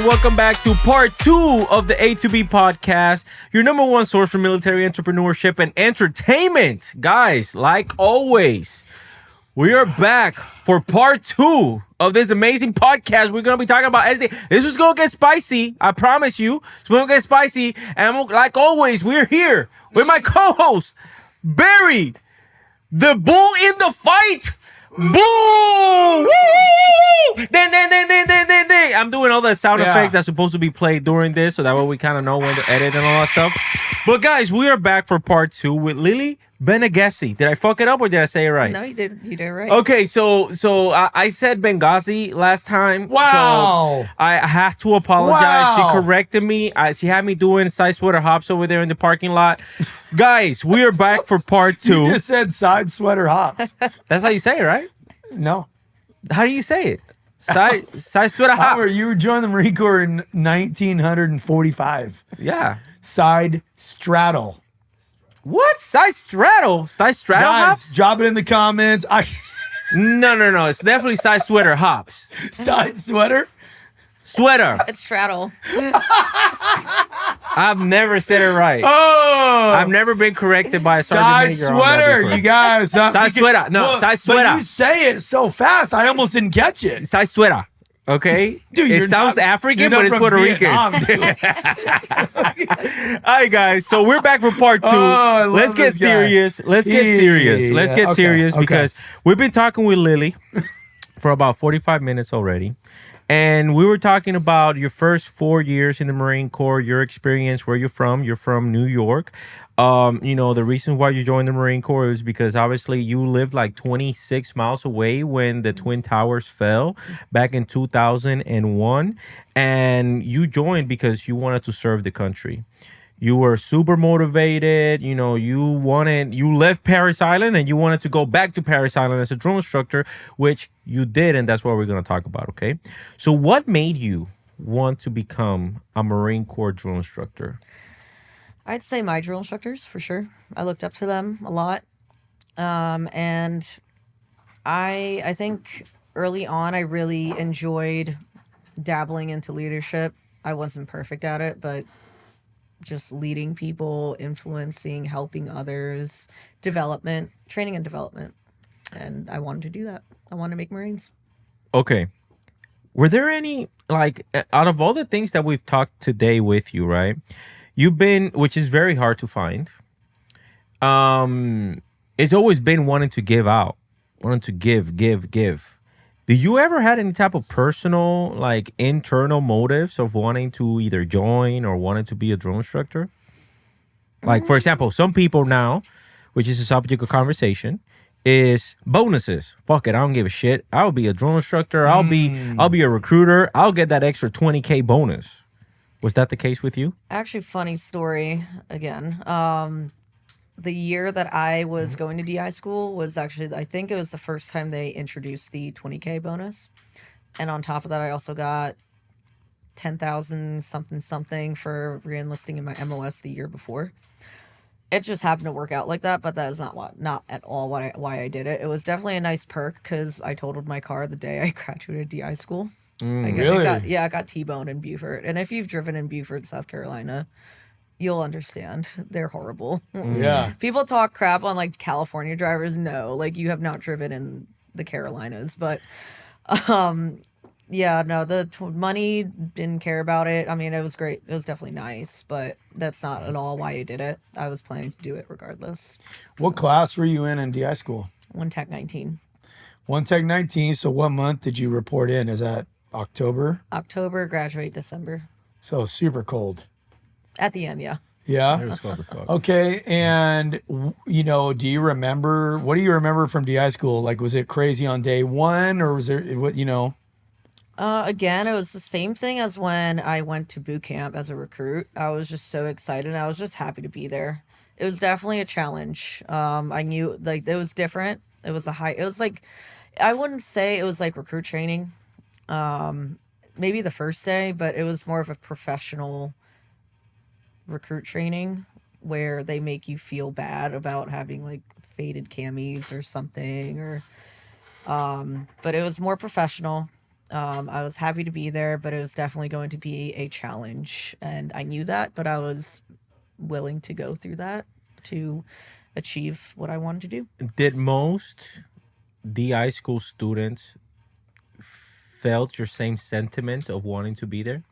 and welcome back to part 2 of the A to B podcast, your number one source for military entrepreneurship and entertainment. Guys, like always, we are back for part 2 of this amazing podcast. We're going to be talking about SD. This is going to get spicy. I promise you. It's going to get spicy. And like always, we're here with my co-host, Barry, the bull in the fight. Boom! Woo! Ding, ding, ding, ding, ding, ding, ding. I'm doing all the sound effects that's supposed to be played during this, so that way we kind of know when to edit and all that stuff. But guys, we are back for part 2 with Lily Benegesi. Did I fuck it up or did I say it right? No, you did. You did it right. Okay, so I said Benghazi last time. Wow. So I have to apologize. Wow. She corrected me. She had me doing side sweater hops over there in the parking lot. Guys, we are back for part 2. You just said side sweater hops. That's how you say it, right? No. How do you say it? Side sweater hops. However, you joined the Marine Corps in 1945. Yeah. Side straddle. What? Side straddle? Side straddle Guys, hops? drop it in the comments. No. It's definitely side sweater hops. Side sweater? Sweater. It's straddle. I've never said it right. Oh! I've never been corrected by a Side sergeant major on that sweater, before. you guys. Side sweater. No, side sweater. But you say it so fast, I almost didn't catch it. Side sweater. Okay? Dude, it sounds African, but it's Puerto Rican. All right, guys. So we're back for part 2. Let's get serious. Let's get serious because we've been talking with Lily for about 45 minutes already. And we were talking about your first 4 years in the Marine Corps, your experience, where you're from. You're from New York. The reason why you joined the Marine Corps is because obviously you lived like 26 miles away when the Twin Towers fell back in 2001. And you joined because you wanted to serve the country. You were super motivated. You left Paris Island and you wanted to go back to Paris Island as a drill instructor, which you did. And that's what we're going to talk about. Okay. So what made you want to become a Marine Corps drill instructor? I'd say my drill instructors, for sure. I looked up to them a lot. And I think early on, I really enjoyed dabbling into leadership. I wasn't perfect at it, but just leading people, influencing, helping others, training and development. And I wanted to do that. I wanted to make Marines. Okay. Were there any, out of all the things that we've talked today with you, right? You've been, which is very hard to find. It's always been wanting to give out, wanting to give. Did you ever had any type of personal, internal motives of wanting to either join or wanting to be a drill instructor? Like, for example, some people now, which is a subject of conversation, is bonuses. Fuck it, I don't give a shit. I'll be a drill instructor. I'll be a recruiter. I'll get that extra $20K bonus. Was that the case with you? Actually, funny story again. The year that I was going to DI school was actually, I think it was the first time they introduced the 20K bonus. And on top of that, I also got 10,000 something for re-enlisting in my MOS the year before. It just happened to work out like that, but that is not at all why I did it. It was definitely a nice perk because I totaled my car the day I graduated DI school. Really? I got T-boned in Beaufort. And if you've driven in Beaufort, South Carolina, you'll understand. They're horrible. Yeah. People talk crap on California drivers. No, you have not driven in the Carolinas. But the money, didn't care about it. I mean, it was great. It was definitely nice, but that's not at all why I did it. I was planning to do it regardless. What class were you in DI school? One Tech 19. One Tech 19. So what month did you report in? Is that October? October, graduate December. So super cold. At the end, yeah. Yeah. It was cold as fuck. Okay. And, what do you remember from DI school? Was it crazy on day one or was there, Again, it was the same thing as when I went to boot camp as a recruit. I was just so excited. I was just happy to be there. It was definitely a challenge. I knew it was different. It was I wouldn't say it was like recruit training. Maybe the first day, but it was more of a professional recruit training where they make you feel bad about having faded camis or something but it was more professional. I was happy to be there, but it was definitely going to be a challenge. And I knew that, but I was willing to go through that to achieve what I wanted to do. Did most DI school students felt your same sentiment of wanting to be there?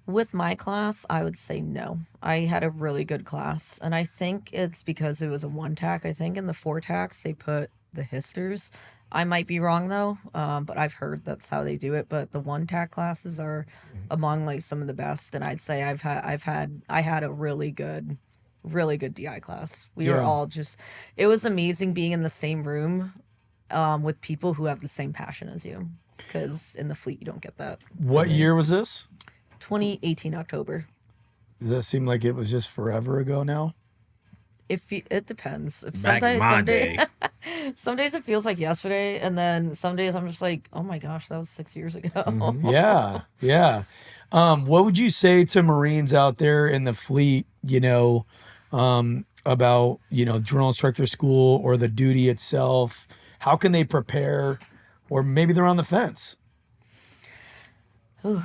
With my class, I would say no. I had a really good class, and I think it's because it was a one tack. I think in the four tacks they put the histers. I might be wrong though, but I've heard that's how they do it. But the one tack classes are among like some of the best, and I'd say I had a really good DI class. We were all just, it was amazing being in the same room with people who have the same passion as you, because in the fleet you don't get that. What year was this? 2018 October. Does that seem like it was just forever ago now? It depends. If Back in my day. some days it feels like yesterday, and then some days I'm just like, oh my gosh, that was 6 years ago. Yeah. What would you say to Marines out there in the fleet, about, drill instructor school or the duty itself? How can they prepare? Or maybe they're on the fence. Ooh,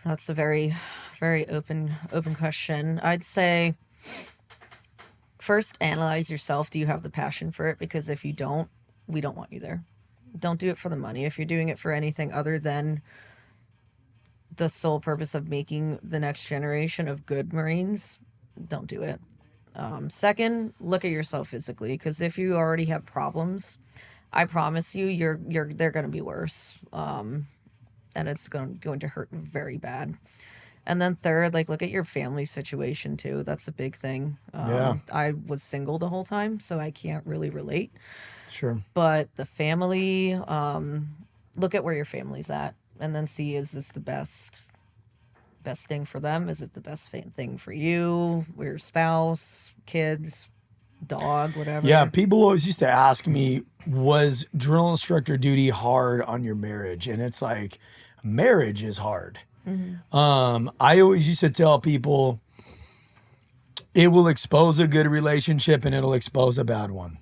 that's a very, very open question. I'd say first analyze yourself. Do you have the passion for it? Because if you don't, we don't want you there. Don't do it for the money. If you're doing it for anything other than the sole purpose of making the next generation of good Marines, don't do it. Second, look at yourself physically, because if you already have problems, I promise you, they're going to be worse. And it's going to hurt very bad. And then third, look at your family situation too. That's a big thing. I was single the whole time, so I can't really relate. Sure. But the family, look at where your family's at, and then see, is this the best thing for them? Is it the best thing for you, your spouse, kids, dog, whatever? Yeah, people always used to ask me, was drill instructor duty hard on your marriage? And it's like, marriage is hard. Mm-hmm. I always used to tell people it will expose a good relationship and it'll expose a bad one.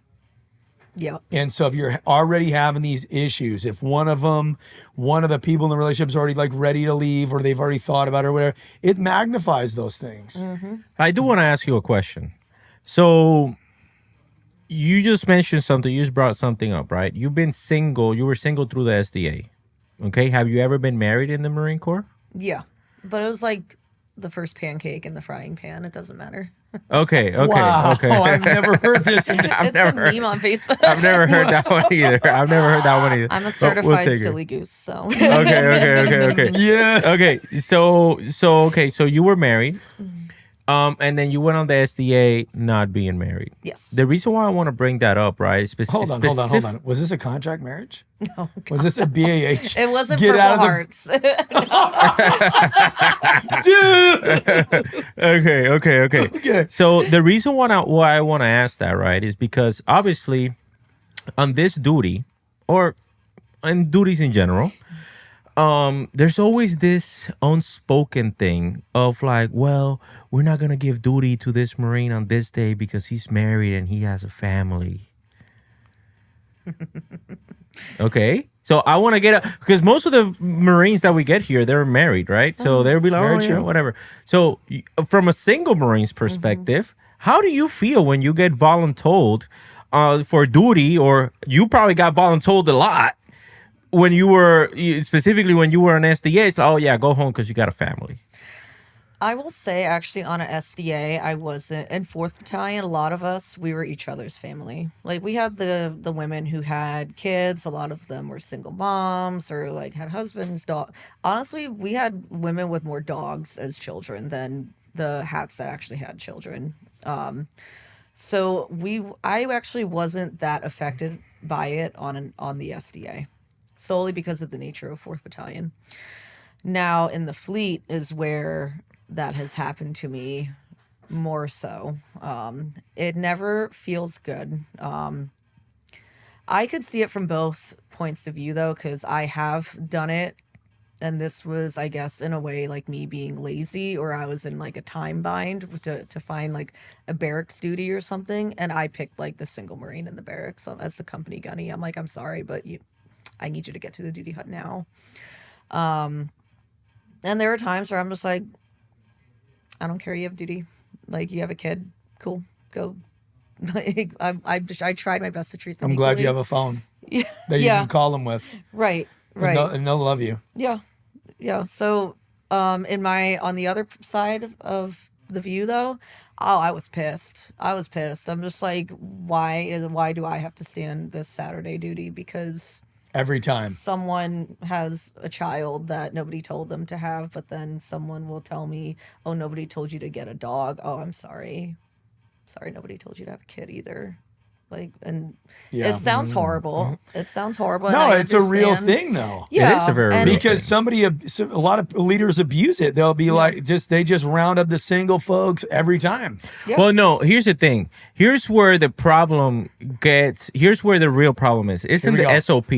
Yeah. And so if you're already having these issues, if one of the people in the relationship is already ready to leave, or they've already thought about it or whatever, it magnifies those things. Mm-hmm. I do want to ask you a question. So you just mentioned something. You just brought something up, right? You've been single. You were single through the SDA. Okay. Have you ever been married in the Marine Corps? Yeah. But it was like the first pancake in the frying pan. It doesn't matter. Okay. Wow, Okay. I've never heard this. It's a meme on Facebook. I've never heard that one either. I'm a certified silly goose, so. Okay. Yeah. Okay. So you were married. And then you went on the SDA not being married. Yes. The reason why I want to bring that up, right? Hold on. Was this a contract marriage? No. Was this a BAH? It wasn't Purple Hearts. Dude. Okay. So the reason why I want to ask that, right, is because obviously on this duty, or on duties in general, there's always this unspoken thing of well, we're not gonna give duty to this Marine on this day because he's married and he has a family. Okay, so I want to get because most of the Marines that we get here, they're married, right? So they'll be like, whatever. So from a single Marine's perspective, how do you feel when you get voluntold for duty, or you probably got voluntold a lot? When you were, specifically when you were an SDA, it's oh yeah, go home because you got a family. I will say, actually, on a SDA, I wasn't. In 4th Battalion, a lot of us, we were each other's family. We had the women who had kids. A lot of them were single moms or had husbands, dog. Honestly, we had women with more dogs as children than the hats that actually had children. So I actually wasn't that affected by it on the SDA. Solely because of the nature of 4th Battalion. Now, in the fleet is where that has happened to me more so. It never feels good. I could see it from both points of view, though, because I have done it. And this was, I guess, in a way, me being lazy, or I was in a time bind to find a barracks duty or something. And I picked the single Marine in the barracks as the company gunny. I'm I'm sorry, but I need you to get to the duty hut now. And there are times where I'm just like, I don't care. You have duty. Like, you have a kid. Cool. Go. Like, I tried my best to treat them I'm glad equally. you have a phone Yeah. that you can call them with. Right. And they'll love you. Yeah. Yeah. So, on the other side of the view though, oh, I was pissed. I'm just like, why do I have to stand this Saturday duty? Because Every time. someone has a child that nobody told them to have, but then someone will tell me, oh, nobody told you to get a dog. Oh, I'm sorry. Sorry, nobody told you to have a kid either. Like, and it sounds horrible. It sounds horrible. No, and I it's a real understand. thing though. Yeah, It is a very real Because thing. a lot of leaders abuse it. They'll be like, they just round up the single folks every time. Yeah. Well, no, here's the thing. Here's where the real problem is. It's in the SOP.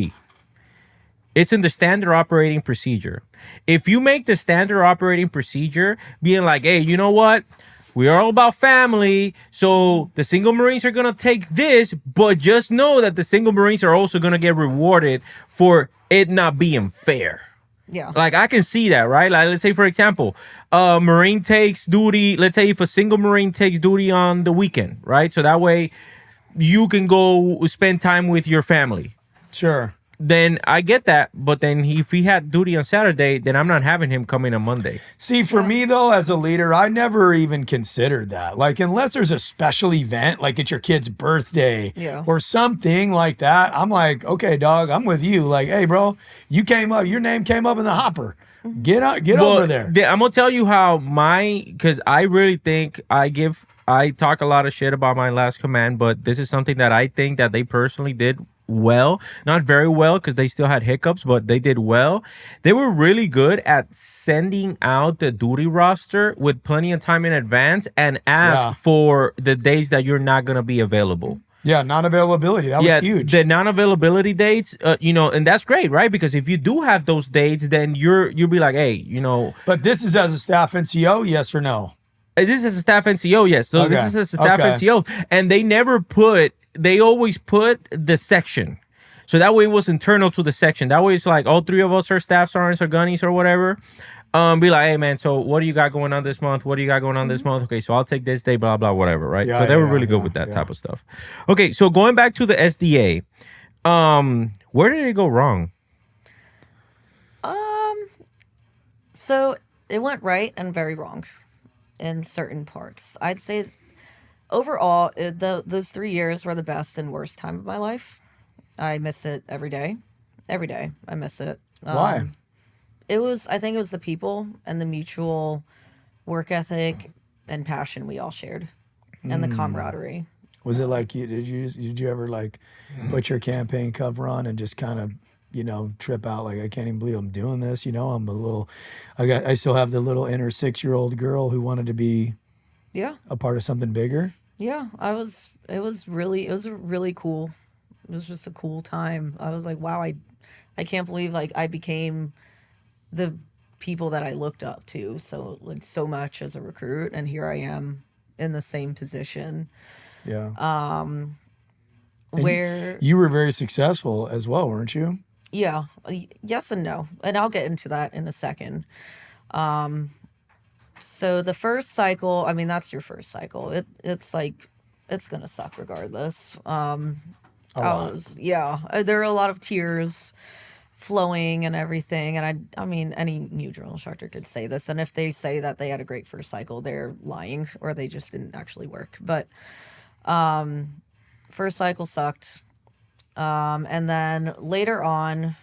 It's in the standard operating procedure. If you make the standard operating procedure being like, hey, you know what? We are all about family, so the single Marines are going to take this, but just know that the single Marines are also going to get rewarded for it not being fair. Yeah. Like, I can see that, right? Like, let's say, for example, a Marine takes duty. Let's say if a single Marine takes duty on the weekend, right? So that way you can go spend time with your family. Sure. Then I get that, but then if he had duty on Saturday, then I'm not having him come in on Monday. See, for me though, as a leader, I never even considered that. Like, unless there's a special event, like it's your kid's birthday or something like that, I'm like, okay, dog, I'm with you. Like, hey, bro, your name came up in the hopper. Get over there. I'm gonna tell you how because I really think I talk a lot of shit about my last command, but this is something that I think that they personally did well, not very well because they still had hiccups, but they did well. They were really good at sending out the duty roster with plenty of time in advance and ask for the days that you're not going to be available. Yeah, non-availability. That was huge. The non-availability dates, and that's great, right? Because if you do have those dates, then you'll be like, hey, But this is as a staff NCO, yes or no? This is a staff NCO, yes. So this is a staff NCO, and they always put the section. So that way it was internal to the section. That way it's like all three of us are staff sergeants or gunnies or whatever. Be like, hey man, so what do you got going on this month? What do you got going on this month? Okay, so I'll take this day, blah, blah, whatever, right? So they were really good with that type of stuff. Okay, so going back to the SDA, where did it go wrong? So it went right and very wrong in certain parts. I'd say overall, those 3 years were the best and worst time of my life. I miss it every day. Every day, I miss it. Why? I think it was the people and the mutual work ethic and passion we all shared, and the camaraderie. Was it like did you ever like put your campaign cover on and just kind of trip out like, I can't even believe I'm doing this? I still have the little inner 6-year-old girl who wanted to be a part of something bigger. Yeah, it was really cool. It was just a cool time. I was like, wow, I can't believe like I became the people that I looked up to so much as a recruit, and here I am in the same position. Yeah. Where you were very successful as well, weren't you? Yeah. Yes and no. And I'll get into that in a second. So the first cycle, I mean, that's your first cycle. It's like, it's going to suck regardless. There are a lot of tears flowing and everything. And I mean, any new drill instructor could say this. And if they say that they had a great first cycle, they're lying or they just didn't actually work. But first cycle sucked. And then later on,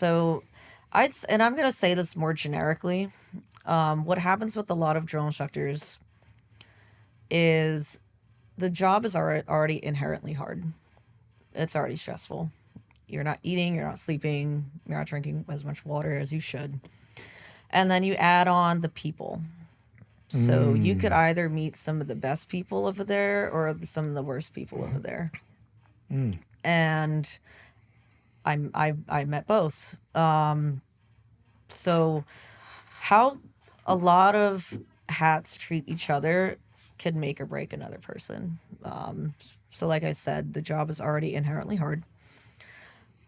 and I'm going to say this more generically. What happens with a lot of drill instructors is the job is already inherently hard. It's already stressful. You're not eating, you're not sleeping, you're not drinking as much water as you should. And then you add on the people. So you could either meet some of the best people over there or some of the worst people over there. And I met both. So how a lot of hats treat each other can make or break another person. So like I said, the job is already inherently hard.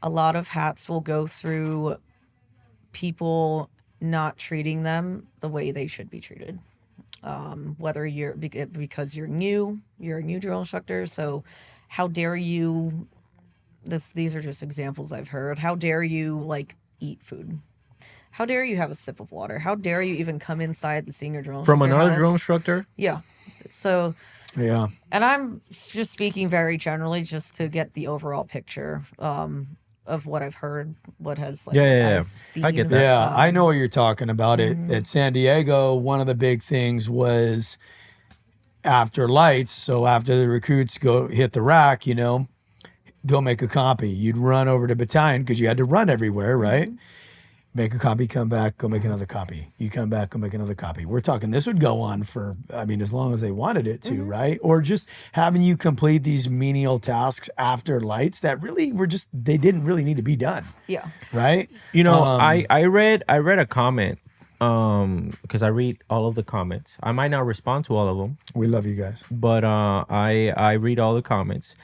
A lot of hats will go through people not treating them the way they should be treated. Whether you're because you're a new drill instructor. So how dare you, these are just examples I've heard. How dare you like eat food? How dare you have a sip of water? How dare you even come inside the senior drill instructor From another house? drill instructor? Yeah. So, yeah. And I'm just speaking very generally just to get the overall picture of what I've heard, what has like I've seen. I get that. Yeah, I know what you're talking about. At San Diego, one of the big things was after lights. So after the recruits go hit the rack, you know, go make a copy. You'd run over to battalion because you had to run everywhere, right? Make a copy, come back, go make another copy. You come back, go make another copy. We're talking this would go on for, I mean, as long as they wanted it to, right? Or just having you complete these menial tasks after lights that really were just, they didn't really need to be done. Yeah. Right? You know, I read a comment because I read all of the comments. I might not respond to all of them. We love you guys. But I read all the comments.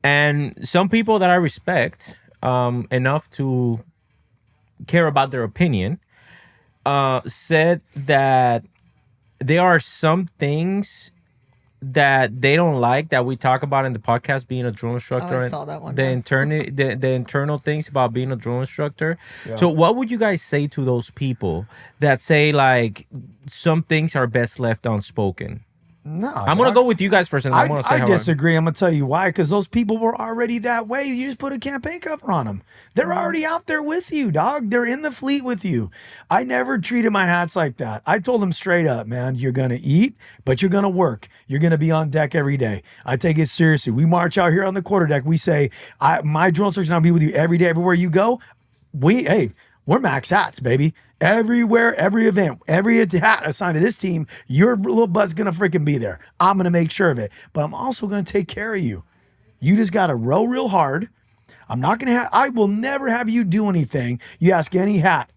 And some people that I respect enough to care about their opinion said that there are some things that they don't like that we talk about in the podcast being a drill instructor. I saw that one. The internal things about being a drill instructor. Yeah. So what would you guys say to those people that say like some things are best left unspoken? No, I'm going to go with you guys first. And I'm going to say I disagree. I'm going to tell you why. Because those people were already that way. You just put a campaign cover on them. They're already out there with you, dog. They're in the fleet with you. I never treated my hats like that. I told them straight up, man, you're going to eat, but you're going to work. You're going to be on deck every day. I take it seriously. We march out here on the quarterdeck. We say, my drill instructor will be with you every day, everywhere you go. We're max hats, baby. Everywhere, every event, every hat assigned to this team, your little butt's going to freaking be there. I'm going to make sure of it. But I'm also going to take care of you. You just got to row real hard. I will never have you do anything. You ask any hat.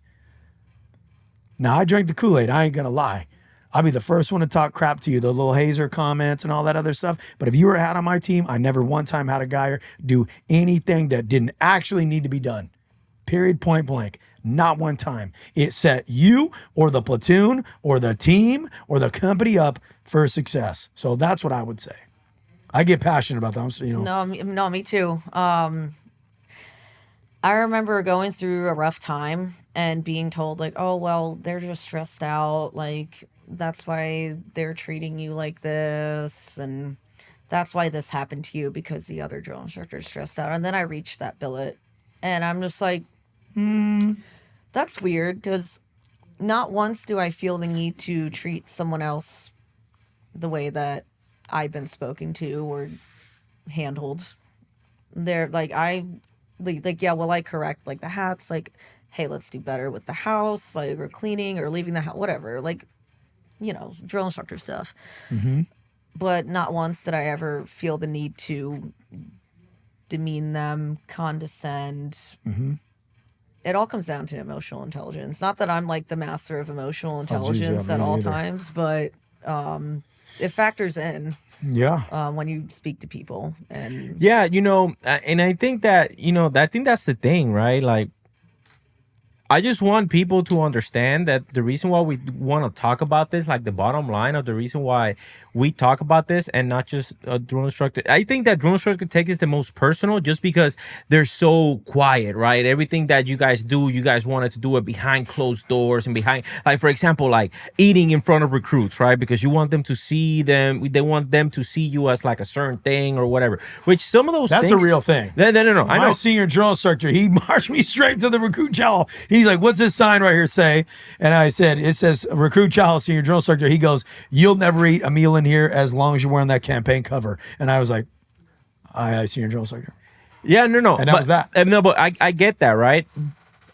Now, I drank the Kool-Aid. I ain't going to lie. I'll be the first one to talk crap to you, the little hazer comments and all that other stuff. But if you were a hat on my team, I never one time had a guy do anything that didn't actually need to be done. Period, point blank. Not one time. It set you or the platoon or the team or the company up for success. So that's what I would say. I get passionate about that. So, you know. No, me too. I remember going through a rough time and being told like, oh, well, they're just stressed out. Like, that's why they're treating you like this. And that's why this happened to you because the other drill instructor is stressed out. And then I reached that billet and I'm just like, that's weird because not once do I feel the need to treat someone else the way that I've been spoken to or handled. They're like, yeah, well, I correct like the hats, like, hey, let's do better with the house, like, or cleaning or leaving the house, whatever, like, you know, drill instructor stuff. Mm-hmm. But not once did I ever feel the need to demean them, condescend. Mm-hmm. It all comes down to emotional intelligence. Not that I'm like the master of emotional intelligence at all times, but it factors in. Yeah. When you speak to people and yeah, you know, and I think that, you know, I think that's the thing, right? Like, I just want people to understand that the reason why we want to talk about this, like the bottom line of the reason why we talk about this and not just a drill instructor. I think that drill instructor takes is the most personal just because they're so quiet, right? Everything that you guys do, you guys wanted to do it behind closed doors and behind, like, for example, like eating in front of recruits, right? Because you want them to see them. They want them to see you as like a certain thing or whatever, which some of those That's things. a real thing. No. I know. My senior drill instructor, he marched me straight to the recruit chow. He's like, what's this sign right here say? And I said, it says recruit chow, senior drill instructor. He goes, you'll never eat a meal in here as long as you're wearing that campaign cover. And I was like, I senior drill instructor. Yeah, no. And that was that. No, but I get that, right?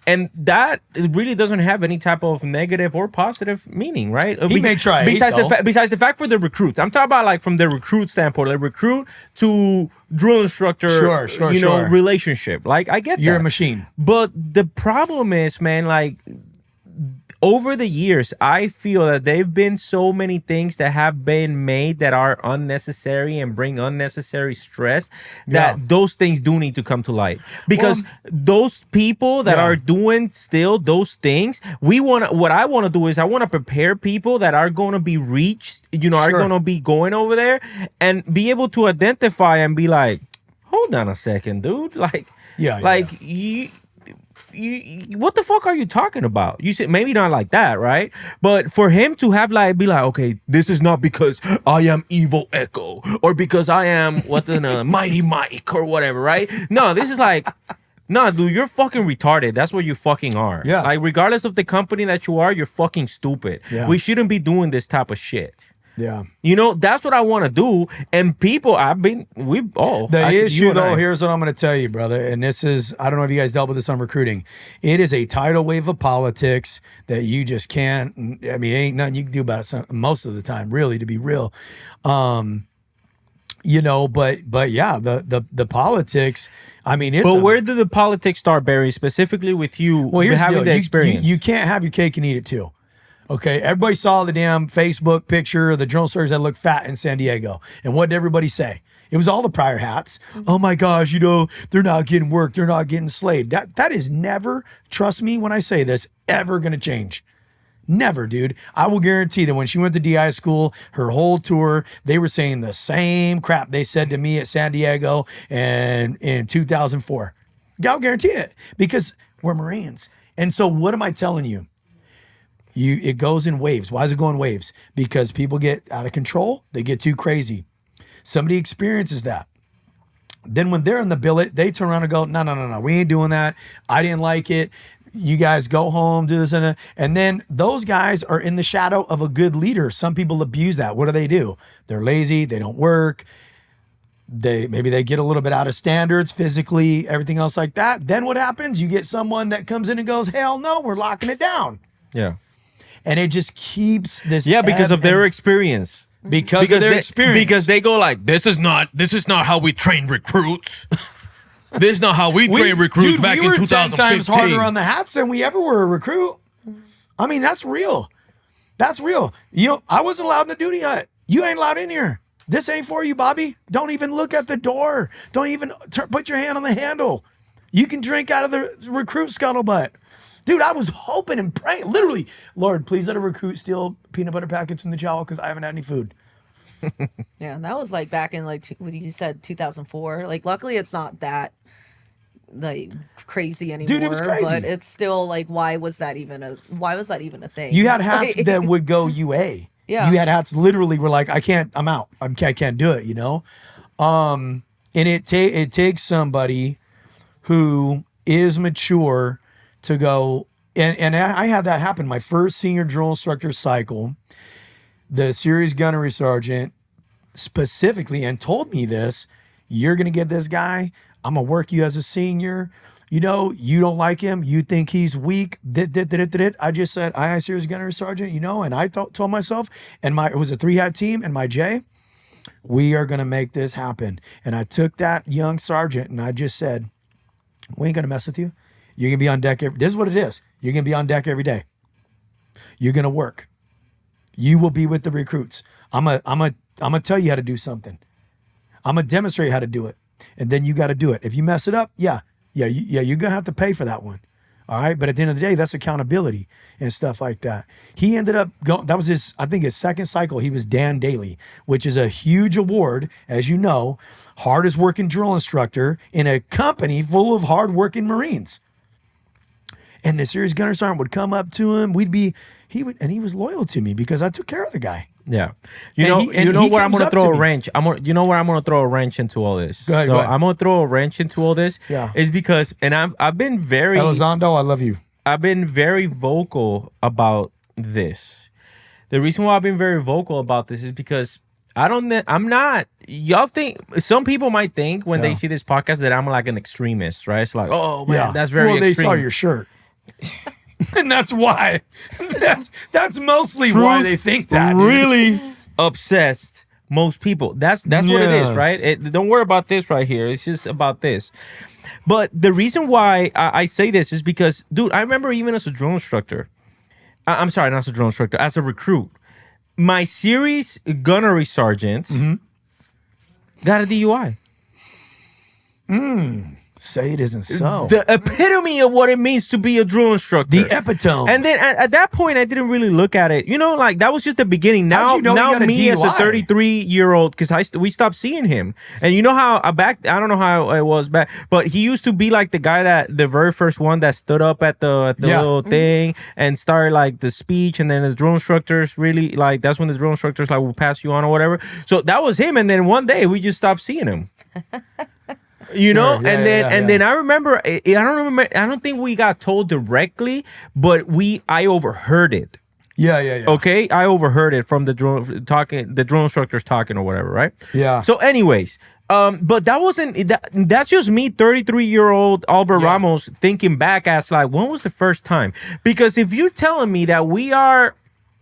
And that really doesn't have any type of negative or positive meaning, right? He may try. Besides the fact for the recruits, I'm talking about like from the recruit standpoint, like recruit to drill instructor, sure. relationship. Like I get You're that. a machine. But the problem is, man, like over the years, I feel that there've been so many things that have been made that are unnecessary and bring unnecessary stress that those things do need to come to light. Because those people that are doing still those things, what I want to do is I want to prepare people that are going to be reached, are going to be going over there and be able to identify and be like, hold on a second, dude. You what the fuck are you talking about? You said maybe not like that, right? But for him to have be like, okay, this is not because I am Evil Echo or because I am Mighty Mike or whatever, right? No, this is like, no, dude, you're fucking retarded. That's what you fucking are. Yeah. Like, regardless of the company that you are, you're fucking stupid. Yeah. We shouldn't be doing this type of shit. Yeah. That's what I want to do. And people, the issue though, here's what I'm going to tell you, brother. And this is, I don't know if you guys dealt with this on recruiting. It is a tidal wave of politics that you just can't, ain't nothing you can do about it most of the time, really, to be real. But yeah, the politics, But where did the politics start, Barry, specifically with you having the experience? You can't have your cake and eat it too. Okay, everybody saw the damn Facebook picture of the drill sergeants that looked fat in San Diego. And what did everybody say? It was all the prior hats. Oh my gosh, they're not getting work. They're not getting slayed. That is never, trust me when I say this, ever going to change. Never, dude. I will guarantee that when she went to DI school, her whole tour, they were saying the same crap they said to me at San Diego and in 2004. I'll guarantee it because we're Marines. And so what am I telling you? It goes in waves. Why does it go in waves? Because people get out of control. They get too crazy. Somebody experiences that. Then when they're in the billet, they turn around and go, no, we ain't doing that. I didn't like it. You guys go home, do this and then those guys are in the shadow of a good leader. Some people abuse that. What do? They're lazy. They don't work. Maybe they get a little bit out of standards physically, everything else like that. Then what happens? You get someone that comes in and goes, hell no, we're locking it down. Yeah. And it just keeps this. Yeah, because of their experience. Because of their experience. Because they go like, this is not how we train recruits. This is not how we train recruits back in 2015. 10 times harder on the hats than we ever were a recruit. That's real. That's real. I wasn't allowed in the duty hut. You ain't allowed in here. This ain't for you, Bobby. Don't even look at the door. Don't even put your hand on the handle. You can drink out of the recruit scuttlebutt. Dude, I was hoping and praying, literally, Lord, please let a recruit steal peanut butter packets from the chow because I haven't had any food. Yeah, that was back in what you said, 2004. Luckily it's not that crazy anymore. Dude, it was crazy. But it's still why was that even a thing? You had hats that would go UA. Yeah. You had hats literally were like, I'm out. I can't do it, And it takes somebody who is mature to go, and I had that happen. My first senior drill instructor cycle, the series gunnery sergeant specifically and told me this, you're going to get this guy. I'm going to work you as a senior. You don't like him. You think he's weak. I just said, I series gunnery sergeant, and I told myself, and it was a 3-hat team and my J, we are going to make this happen. And I took that young sergeant and I just said, we ain't going to mess with you. You're going to be on deck. This is what it is. You're going to be on deck every day. You're going to work. You will be with the recruits. I'm going to tell you how to do something. I'm going to demonstrate how to do it. And then you got to do it. If you mess it up, you're going to have to pay for that one. All right. But at the end of the day, that's accountability and stuff like that. He ended up going, that was his second cycle. He was Dan Daly, which is a huge award, as you know, hardest working drill instructor in a company full of hardworking Marines. And the series gunner sergeant would come up to him. He was loyal to me because I took care of the guy. Yeah. You know where I'm going to throw a wrench? You know where I'm going to throw a wrench into all this? Go ahead. I'm going to throw a wrench into all this. Yeah. Is because, and I've been very... Elizondo, I love you. I've been very vocal about this. The reason why I've been very vocal about this is because y'all think, some people might think when they see this podcast that I'm like an extremist, right? It's like, oh man, that's very extreme. Well, they saw your shirt. And that's why. That's mostly why they think that. Really obsessed. Most people. That's what it is, right? Don't worry about this right here. It's just about this. But the reason why I say this is because, dude, I remember even as a drill instructor, I'm sorry, not as a drill instructor, as a recruit. My series gunnery sergeants got a DUI. Say it isn't so. The epitome of what it means to be a drill instructor. The epitome. And then at that point, I didn't really look at it. You know, like that was just the beginning. Now, How'd you know he got a me as a DUI? 33-year-old, because we stopped seeing him. And you know how I don't know how it was back, but he used to be like the guy the very first one that stood up at the little thing and started like the speech. And then the drill instructors really like, that's when the drill instructors like will pass you on or whatever. So that was him. And then one day we just stopped seeing him. You know, and then I remember, I don't think we got told directly, but I overheard it. Yeah. Okay, I overheard it from the drill instructors talking or whatever, right? Yeah. So, anyways, but that wasn't that's just me, 33-year-old Albert Ramos, thinking back as like, when was the first time? Because if you're telling me that we are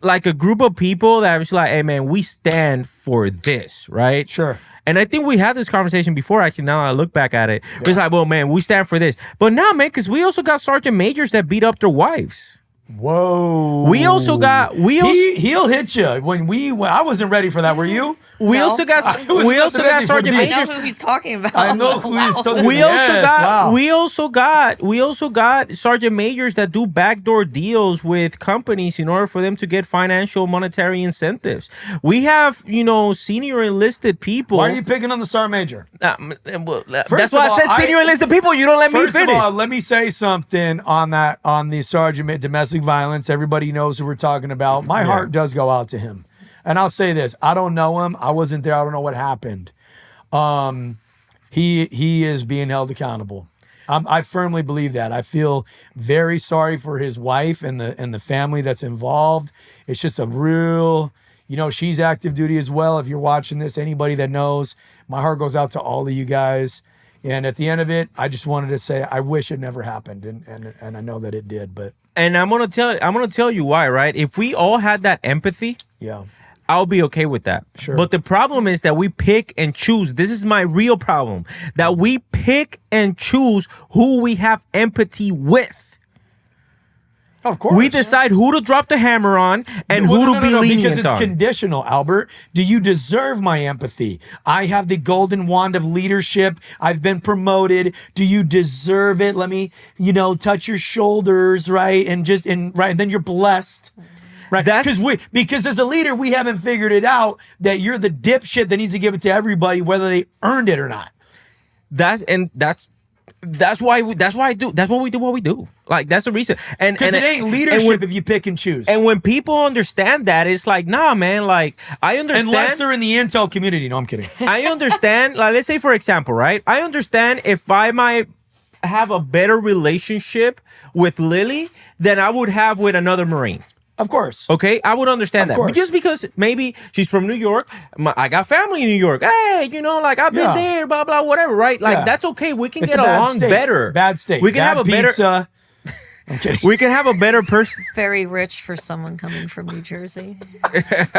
like a group of people that was like, hey man, we stand for this, right? Sure. And I think we had this conversation before, actually, now I look back at it. Yeah. It's like, well, man, we stand for this. But now, man, because we also got sergeant majors that beat up their wives. Whoa. He'll hit you. I wasn't ready for that. Were you? We also got sergeant majors. I know who he's talking about. I know who he's talking about. We also got sergeant majors that do backdoor deals with companies in order for them to get financial monetary incentives. We have, senior enlisted people. Why are you picking on the sergeant major? That's why I said senior enlisted people. You don't let me finish. First of all, let me say something on the sergeant domestic violence. Everybody knows who we're talking about. My heart does go out to him. And I'll say this, I don't know him. I wasn't there. I don't know what happened. He is being held accountable. I firmly believe that. I feel very sorry for his wife and the family that's involved. It's just a real, she's active duty as well. If you're watching this, anybody that knows, my heart goes out to all of you guys. And at the end of it, I just wanted to say I wish it never happened, and I know that it did. But I'm gonna tell you why, right? If we all had that empathy, I'll be okay with that. Sure. But the problem is that we pick and choose. This is my real problem. That we pick and choose who we have empathy with. Of course. We decide who to drop the hammer on and who to be lenient because it's on. Conditional, Albert. Do you deserve my empathy? I have the golden wand of leadership. I've been promoted. Do you deserve it? Let me, touch your shoulders, right? And then you're blessed. Right, because as a leader, we haven't figured it out that you're the dipshit that needs to give it to everybody, whether they earned it or not. That's why we do what we do. Like, that's the reason. And because it ain't leadership if you pick and choose. And when people understand that, it's like, nah, man. Like, I understand. Unless they're in the intel community. No, I'm kidding. I understand. Like, let's say, for example, right? I understand if I might have a better relationship with Lily than I would have with another Marine. Of course. Okay, I would understand that. Just because maybe she's from New York, I got family in New York. Hey, like I've been there, blah, blah, whatever, right? Like, that's okay. We can get along better. Bad state. We can have a pizza. Better... I'm kidding. We can have a better person. Very rich for someone coming from New Jersey. We're at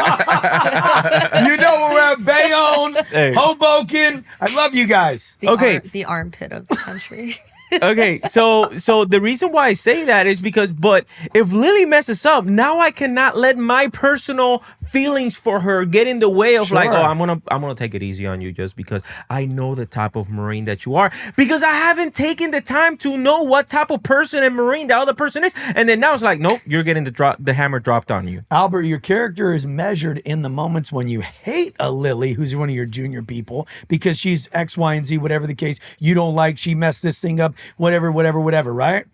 Bayonne, Hoboken. I love you guys. The armpit of the country. Okay, so the reason why I say that is because, but if Lily messes up, now I cannot let my personal feelings for her get in the way of like, oh, I'm gonna take it easy on you just because I know the type of Marine that you are, because I haven't taken the time to know what type of person and Marine the other person is, and then now it's like, nope, you're getting the hammer dropped on you. Albert, your character is measured in the moments when you hate a Lily, who's one of your junior people, because she's X, Y, and Z, whatever the case. You don't like, she messed this thing up. Whatever, right?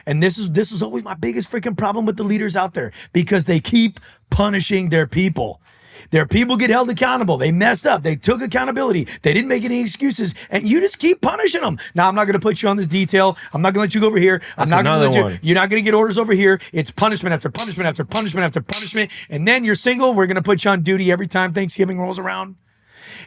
And this is always my biggest freaking problem with the leaders out there, because they keep punishing their people. Their people get held accountable. They messed up. They took accountability. They didn't make any excuses, and you just keep punishing them. Now, I'm not going to put you on this detail. I'm not going to let you go over here. I'm not going to let you. You're not going to get orders over here. It's punishment after punishment after punishment after punishment, and then you're single. We're going to put you on duty every time Thanksgiving rolls around.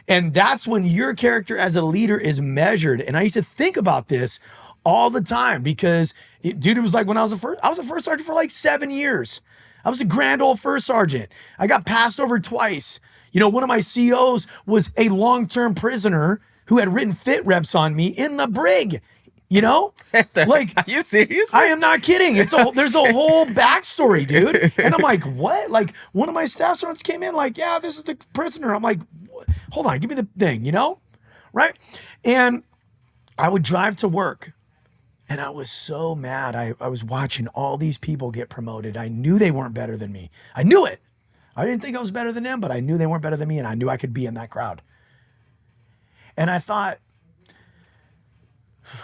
And that's when your character as a leader is measured. And I used to think about this all the time because, it was like when I was a first sergeant for like 7 years. I was a grand old first sergeant. I got passed over twice. One of my COs was a long-term prisoner who had written fit reps on me in the brig. You know, like, are you serious? I am not kidding. There's a whole backstory, dude. And I'm like, what? Like, one of my staff sergeants came in, like, yeah, this is the prisoner. I'm like, hold on, give me the thing, you know, right? And I would drive to work, and I was so mad. I was watching all these people get promoted. I knew they weren't better than me. I knew it. I didn't think I was better than them, but I knew they weren't better than me, and I knew I could be in that crowd. And I thought,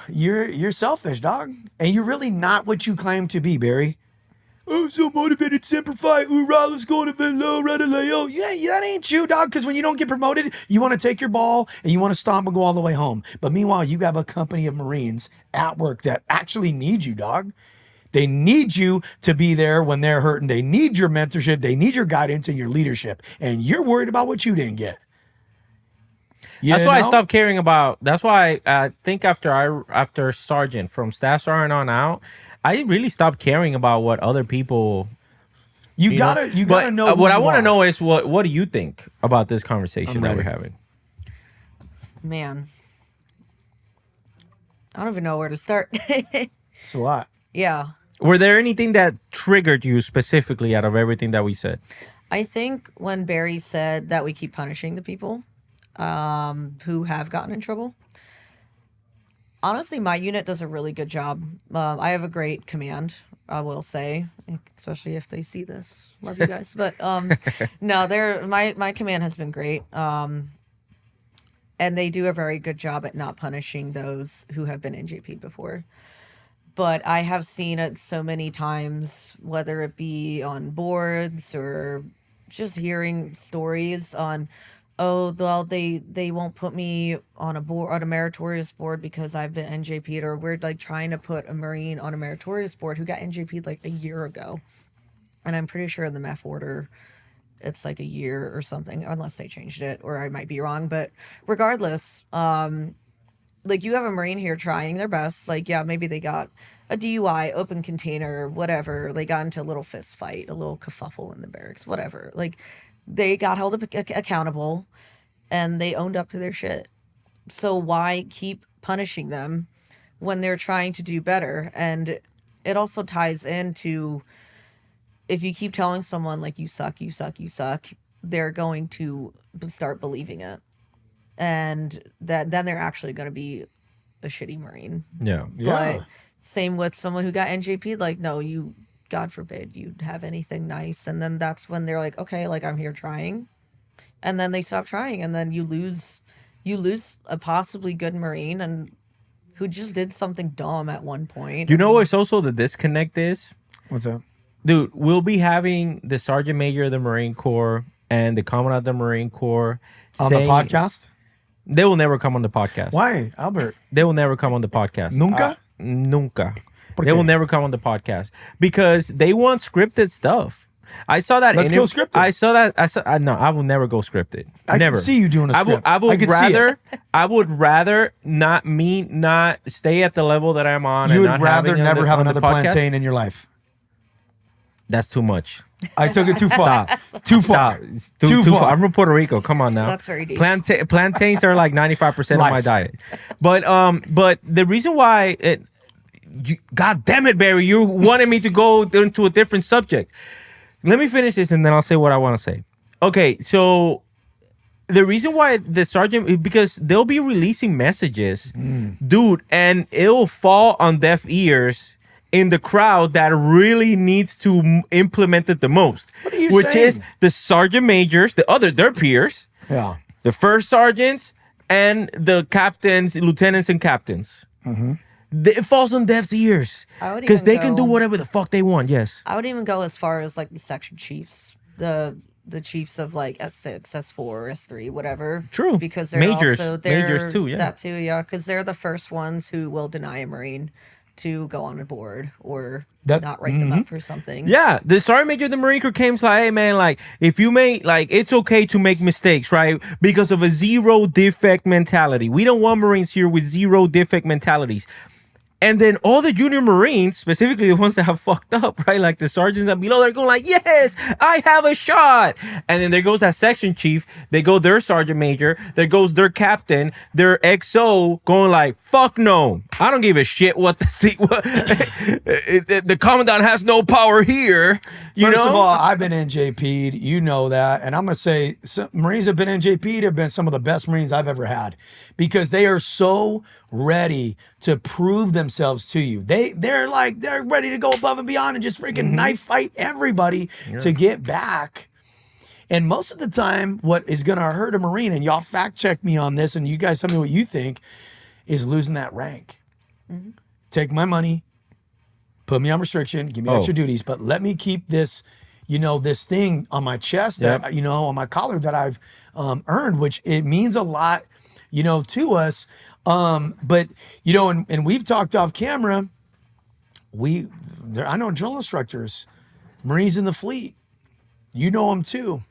you're selfish, dog. And you're really not what you claim to be, Barry. Oh, so motivated, semper fi, hoorah, let's go to Velo, Radaleo. Yeah, that ain't you, dog. Because when you don't get promoted, you want to take your ball and you want to stomp and go all the way home. But meanwhile, you have a company of Marines at work that actually need you, dog. They need you to be there when they're hurting. They need your mentorship. They need your guidance and your leadership. And you're worried about what you didn't get. That's why I stopped caring about. That's why I think after sergeant, from staff sergeant on out, I really stopped caring about what other people. You gotta know. What I want to know is what do you think about this conversation that we're having? Man, I don't even know where to start. It's a lot. Yeah. Were there anything that triggered you specifically out of everything that we said? I think when Barry said that we keep punishing the people who have gotten in trouble. Honestly, my unit does a really good job. I have a great command, I will say, especially if they see this. Love you guys. But no, my command has been great. And they do a very good job at not punishing those who have been NJP'd before. But I have seen it so many times, whether it be on boards or just hearing stories on, oh, well, they won't put me on a board, on a Meritorious board because I've been NJP'd, or we're like trying to put a Marine on a Meritorious board who got NJP'd like a year ago. And I'm pretty sure in the MEF order, it's like a year or something, unless they changed it, or I might be wrong. But regardless, like you have a Marine here trying their best. Like, yeah, maybe they got a DUI, open container, whatever. They got into a little fist fight, a little kerfuffle in the barracks, whatever. Like, they got held accountable and they owned up to their shit. So why keep punishing them when they're trying to do better? And it also ties into, if you keep telling someone like you suck, they're going to start believing it. And then they're actually going to be a shitty Marine. Yeah. But same with someone who got NJP'd, like, no, you, God forbid you'd have anything nice. And then that's when they're like, okay, like I'm here trying. And then they stop trying. And then you lose a possibly good Marine and who just did something dumb at one point. You know what's also the disconnect is? What's that? Dude, we'll be having the Sergeant Major of the Marine Corps and the Commandant of the Marine Corps on the podcast? They will never come on the podcast. Why, Albert? They will never come on the podcast. Nunca? Nunca. They will never come on the podcast because they want scripted stuff. I saw that. Let's go scripted. I saw that. No, I will never go scripted. I never can see you doing a script. I would rather not stay at the level that I'm on. You would would rather never have another plantain in your life. That's too much. I took it too far. Too far. Too far. I'm from Puerto Rico. Come on now. That's very deep. Plantains are like 95% of my diet. But the reason why God damn it, Barry, you wanted me to go into a different subject. Let me finish this and then I'll say what I want to say. Okay, so the reason why the sergeant, because they'll be releasing messages, dude, and it'll fall on deaf ears in the crowd that really needs to implement it the most. What are you which saying? is the sergeant majors, their peers, the first sergeants, and the captains, lieutenants, and captains. Mm-hmm. It falls on deaf ears because they can do whatever the fuck they want. Yes, I would even go as far as like the section chiefs, the chiefs of like S6, S4, S3, whatever. True, because they're majors too. Yeah, that too. Yeah, because they're the first ones who will deny a Marine to go on a board or not write them up for something. Yeah, the sergeant major of the Marine Corps came like, hey man, like if you make, like, it's okay to make mistakes, right? Because of a zero defect mentality. We don't want Marines here with zero defect mentalities. And then all the junior Marines, specifically the ones that have fucked up, right? Like the sergeants that below, they're going like, yes, I have a shot. And then there goes that section chief. They go their sergeant major. There goes their captain, their XO going like, fuck no. I don't give a shit what the commandant has no power here. First of all, I've been NJP'd. You know that. And I'm going to say Marines have been NJP'd have been some of the best Marines I've ever had because they are so ready to prove themselves to you. They're ready to go above and beyond and just freaking knife fight everybody to get back. And most of the time, what is going to hurt a Marine, and y'all fact check me on this, and you guys tell me what you think, is losing that rank. Take my money, put me on restriction, give me extra duties, but let me keep this, this thing on my chest, that, on my collar that I've earned, which it means a lot, to us. But, and we've talked off camera, I know drill instructors, Marines in the fleet, you know them too.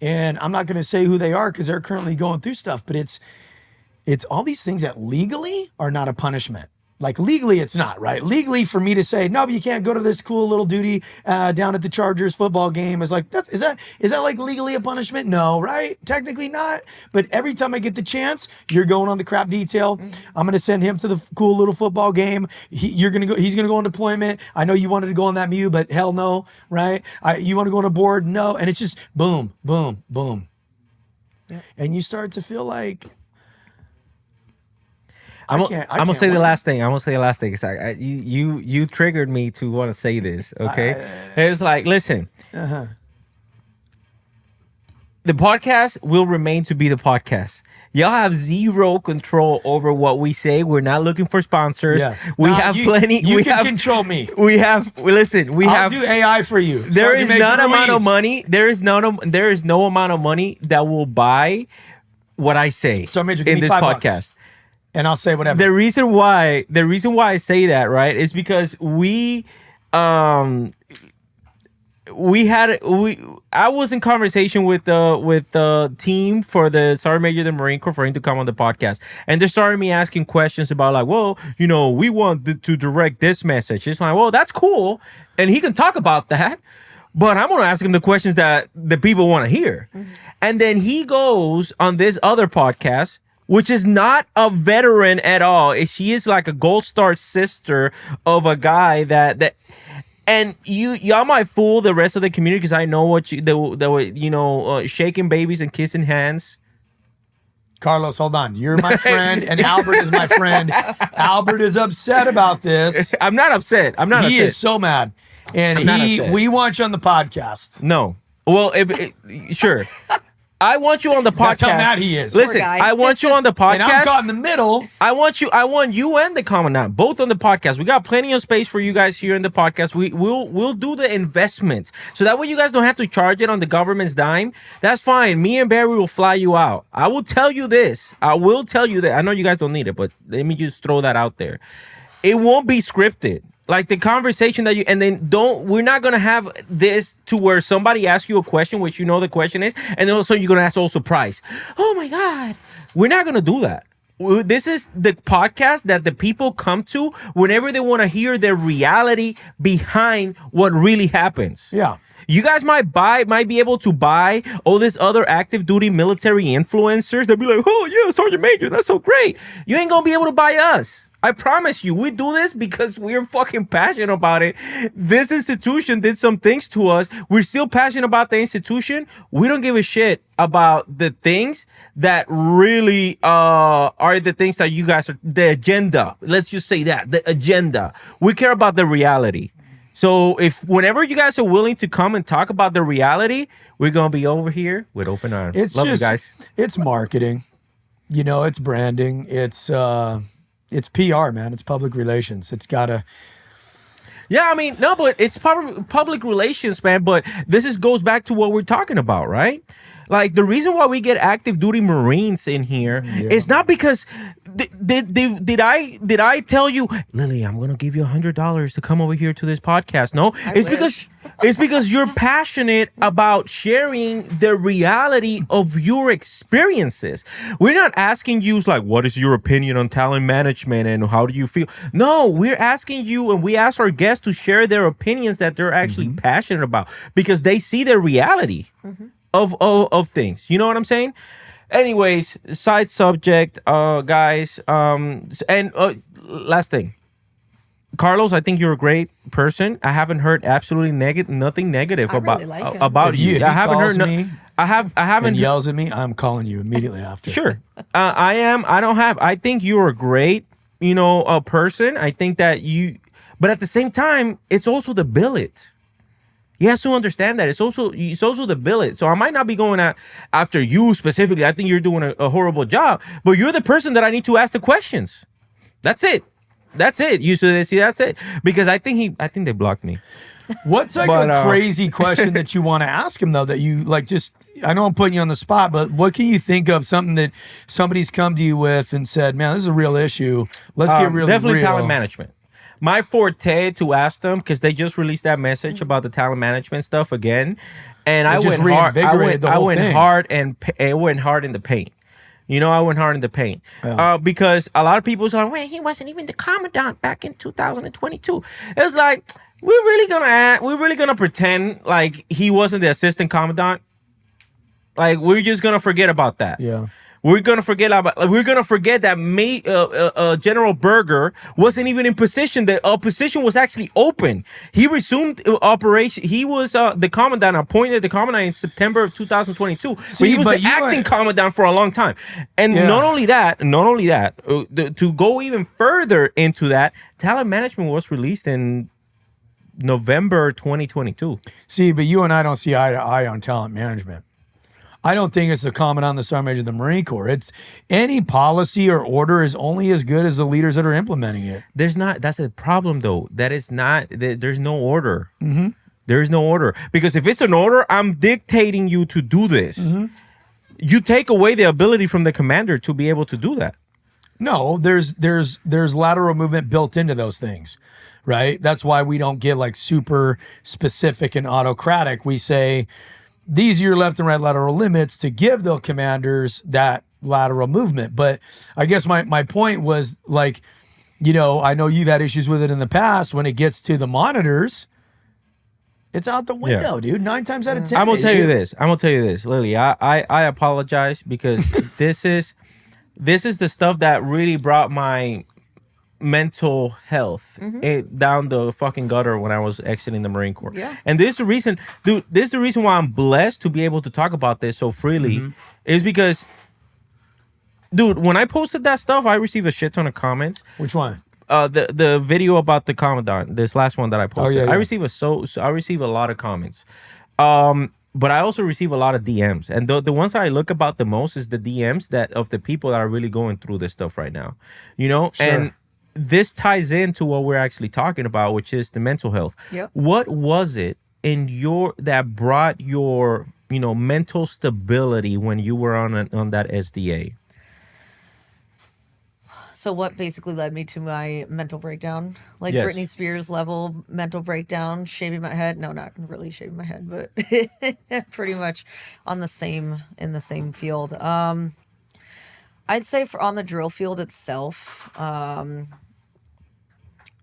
And I'm not going to say who they are because they're currently going through stuff, but it's all these things that legally are not a punishment. Like legally, it's not, right? Legally, for me to say, no, but you can't go to this cool little duty down at the Chargers football game is like, is that like legally a punishment? No, right? Technically not. But every time I get the chance, you're going on the crap detail. I'm going to send him to the cool little football game. He's going to go on deployment. I know you wanted to go on that MEU, but hell no, right? You want to go on a board? No. And it's just boom, boom, boom. Yep. And you start to feel like, I'm gonna say the last thing. It's like you triggered me to want to say this. Okay, it's like, listen, the podcast will remain to be the podcast. Y'all have zero control over what we say. We're not looking for sponsors. Yeah. We have plenty. You can control me. I'll do AI for you. There is no amount of money. There is no amount of money that will buy what I say in this podcast. And I'll say whatever. The reason why I say that, right, is because I was in conversation with the team for the Sergeant Major of the Marine Corps for him to come on the podcast, and they started me asking questions about like, well, we want to direct this message. It's like, well, that's cool, and he can talk about that, but I'm gonna ask him the questions that the people want to hear, and then he goes on this other podcast, which is not a veteran at all. She is like a gold star sister of a guy that and y'all might fool the rest of the community because I know what shaking babies and kissing hands. Carlos, hold on. You're my friend, and Albert is my friend. Albert is upset about this. I'm not upset. He is so mad, and we want you on the podcast. No, well, sure. I want you on the podcast. That's how mad he is. Listen, I want you on the podcast. And I'm caught in the middle. I want you and the commandant both on the podcast. We got plenty of space for you guys here in the podcast. We'll do the investment. So that way you guys don't have to charge it on the government's dime. That's fine. Me and Barry will fly you out. I will tell you this. I know you guys don't need it, but let me just throw that out there. It won't be scripted. Like the conversation we're not going to have this to where somebody asks you a question, which the question is, and then also you're going to ask all surprise. Oh my God. We're not going to do that. This is the podcast that the people come to whenever they want to hear the reality behind what really happens. Yeah. You guys might be able to buy all this other active duty military influencers. They'll be like, oh yeah, Sergeant Major, that's so great. You ain't going to be able to buy us. I promise you, we do this because we're fucking passionate about it. This institution did some things to us. We're still passionate about the institution. We don't give a shit about the things that really are the things that you guys are, the agenda. Let's just say that, the agenda. We care about the reality. So whenever you guys are willing to come and talk about the reality, we're going to be over here with open arms. Love you guys. It's marketing. It's branding. It's PR, man. It's public relations. It's gotta. Yeah, I mean, no, but it's public relations, man. But this goes back to what we're talking about, right? Like the reason why we get active duty Marines in here is not because did I tell you, Lily, I'm gonna give you $100 to come over here to this podcast? No, it's because you're passionate about sharing the reality of your experiences. We're not asking you like, what is your opinion on talent management and how do you feel? No, we're asking you, and we ask our guests to share their opinions that they're actually passionate about because they see the reality of things. You know what I'm saying? Anyways, side subject, guys. And last thing. Carlos, I think you're a great person. I haven't heard absolutely nothing negative really like him. about If you. he I haven't calls heard. me I haven't. and yells at me, I'm calling you immediately after. Sure. I am. I don't have. I think you're a great, a person. I think that you, but at the same time, it's also the billet. You have to understand that it's also the billet. So I might not be going after you specifically. I think you're doing a horrible job, but you're the person that I need to ask the questions. That's it. That's it. You see, that's it. Because I think they blocked me. What's like a crazy question that you want to ask him though? That you like just. I know I'm putting you on the spot, but what can you think of something that somebody's come to you with and said, "Man, this is a real issue. Let's get really definitely real." Talent management. My forte to ask them because they just released that message about the talent management stuff again, and I went hard. I went hard and it went hard in the paint. I went hard in the paint because a lot of people say, "Well, he wasn't even the commandant back in 2022." It was like we're really gonna pretend like he wasn't the assistant commandant. Like we're just gonna forget about that. Yeah. We're gonna forget that General Berger wasn't even in position. The position was actually open. He resumed operation. He was the commandant, appointed the commandant in September of 2022. But he was the acting commandant for a long time. And not only that, to go even further into that, talent management was released in November 2022. See, but you and I don't see eye to eye on talent management. I don't think it's the commandant, the sergeant major of the Marine Corps. It's any policy or order is only as good as the leaders that are implementing it. That's a problem though. There's no order. Mm-hmm. There's no order. Because if it's an order, I'm dictating you to do this. Mm-hmm. You take away the ability from the commander to be able to do that. No, there's lateral movement built into those things, right? That's why we don't get like super specific and autocratic. We say, these are your left and right lateral limits to give the commanders that lateral movement. But I guess my point was like, I know you've had issues with it in the past. When it gets to the monitors, it's out the window, dude. 9 times out of 10. I'm gonna tell you this, Lily. I apologize because this is the stuff that really brought my mental health down the fucking gutter when I was exiting the Marine Corps. Yeah. And this is the reason, dude, this is the reason why I'm blessed to be able to talk about this so freely is because, dude, when I posted that stuff, I received a shit ton of comments. Which one? The video about the commandant, this last one that I posted. Oh, yeah. I receive a lot of comments. But I also receive a lot of DMs. And the ones that I look about the most is the DMs of the people that are really going through this stuff right now. Sure. And this ties into what we're actually talking about, which is the mental health. Yep. What was it that brought your, mental stability when you were on that SDA? So what basically led me to my mental breakdown? Like Yes. Britney Spears level mental breakdown, shaving my head. No, not really shaving my head, but pretty much in the same field. I'd say on the drill field itself,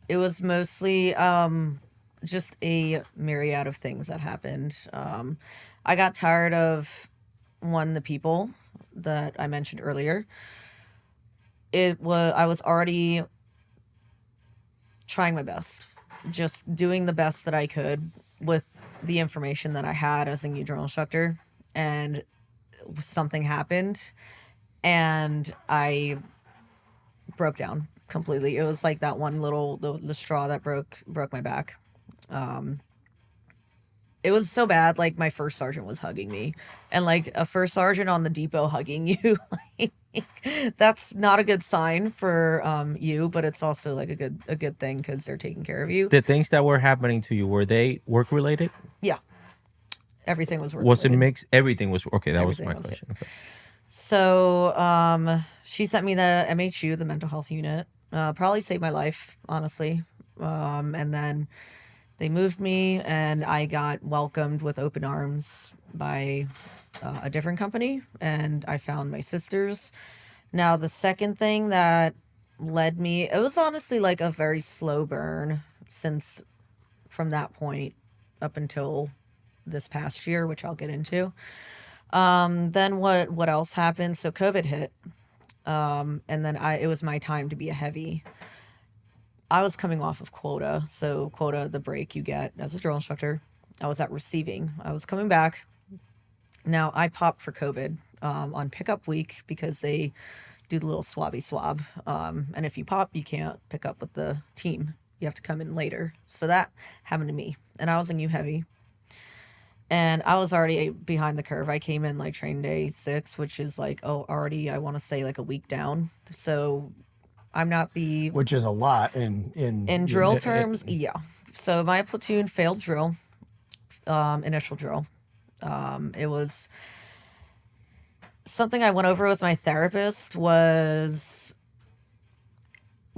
it was mostly just a myriad of things that happened. I got tired of the people that I mentioned earlier. I was already trying my best, just doing the best that I could with the information that I had as a new drill instructor, and something happened, and I broke down completely. It was like that one the straw that broke my back. It was so bad. Like my first sergeant was hugging me, and like a first sergeant on the depot hugging you, like, that's not a good sign for you, but it's also like a good thing because they're taking care of you. The things that were happening to you, were they work related? Yeah, everything was work Was it related. mixed? Everything was okay. That was my Everything was question. Okay. So she sent me the MHU, the mental health unit. Probably saved my life, honestly. And then they moved me, and I got welcomed with open arms by a different company, and I found my sisters. Now, the second thing that led me, it was honestly like a very slow burn since from that point up until this past year, which I'll get into. Then what else happened? So COVID hit. And then it was my time to be a heavy. I was coming off of quota. So quota, the break you get as a drill instructor. I was at receiving. I was coming back. Now I popped for COVID on pickup week because they do the little swabby swab. And if you pop, you can't pick up with the team. You have to come in later. So that happened to me. And I was in U Heavy. And I was already behind the curve. I came in like train day 6, which is like, already, I want to say like a week down. So I'm not the... Which is a lot in drill terms, yeah. So my platoon failed drill, initial drill. It was something I went over with my therapist was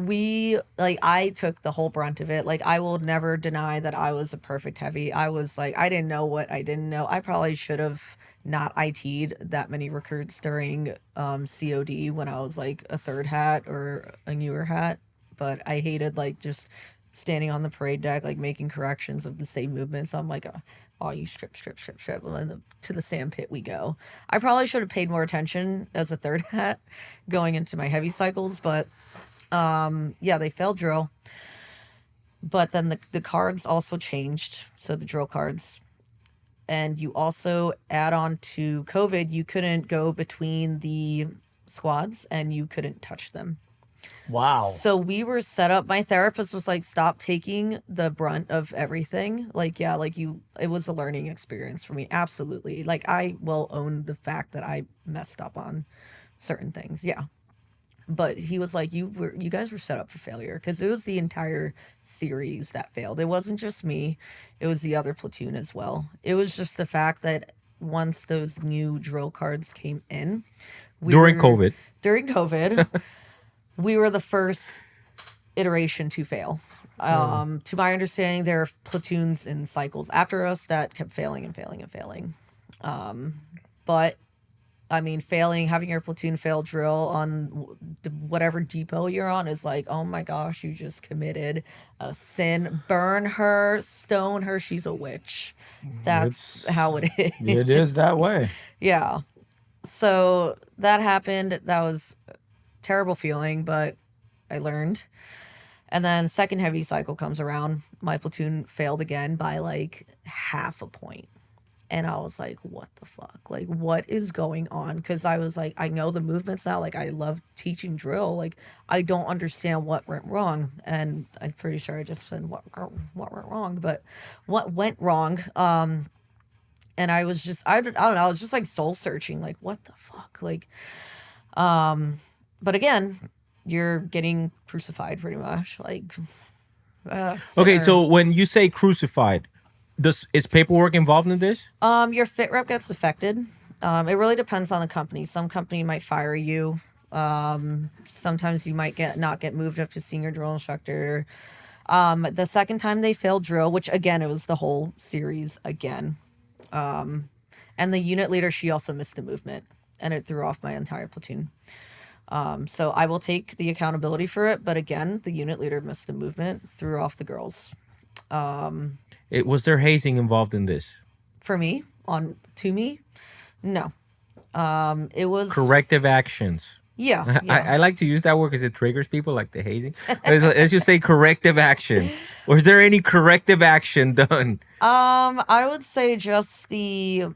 I took the whole brunt of it. Like, I will never deny that I was a perfect heavy. I was like, I didn't know what I didn't know. I probably should have not IT'd that many recruits during COD when I was like a third hat or a newer hat. But I hated like just standing on the parade deck, like making corrections of the same movements. I'm like, oh, you strip, and then to the sand pit we go. I probably should have paid more attention as a third hat going into my heavy cycles, but yeah, they failed drill. But then the cards also changed, so the drill cards. And you also add on to COVID, you couldn't go between the squads and you couldn't touch them. Wow. So we were set up. My therapist was like, stop taking the brunt of everything. Like, yeah, like it was a learning experience for me. Absolutely. Like, I will own the fact that I messed up on certain things. Yeah. But he was like, you guys were set up for failure, because it was the entire series that failed. It wasn't just me. It was the other platoon as well. It was just the fact that once those new drill cards came in. During COVID, we were the first iteration to fail. To my understanding, there are platoons in cycles after us that kept failing and failing and failing. But I mean, having your platoon fail drill on whatever depot you're on is like, oh my gosh, you just committed a sin. Burn her, stone her, she's a witch. That's how it is. It is that way. Yeah. So that happened. That was a terrible feeling, but I learned. And then second heavy cycle comes around. My platoon failed again by like half a point. And I was like, what the fuck? Like, what is going on? Because I was like, I know the movements now. Like, I love teaching drill. Like, I don't understand what went wrong. And I'm pretty sure I just said what went wrong. But what went wrong? And I was just, I don't know. I was just like soul searching. Like, what the fuck? Like, but again, you're getting crucified pretty much. Like, okay, so when you say crucified, is paperwork involved in this? Your fit rep gets affected. It really depends on the company. Some company might fire you. Sometimes you might not get moved up to senior drill instructor. The second time they failed drill, which again, it was the whole series again. And the unit leader, she also missed a movement, and it threw off my entire platoon. So I will take the accountability for it. But again, the unit leader missed a movement, threw off the girls. Was there hazing involved in this? For me, to me, no. It was corrective actions. Yeah. I like to use that word because it triggers people, like the hazing. Let's just say corrective action. Was there any corrective action done? I would say just the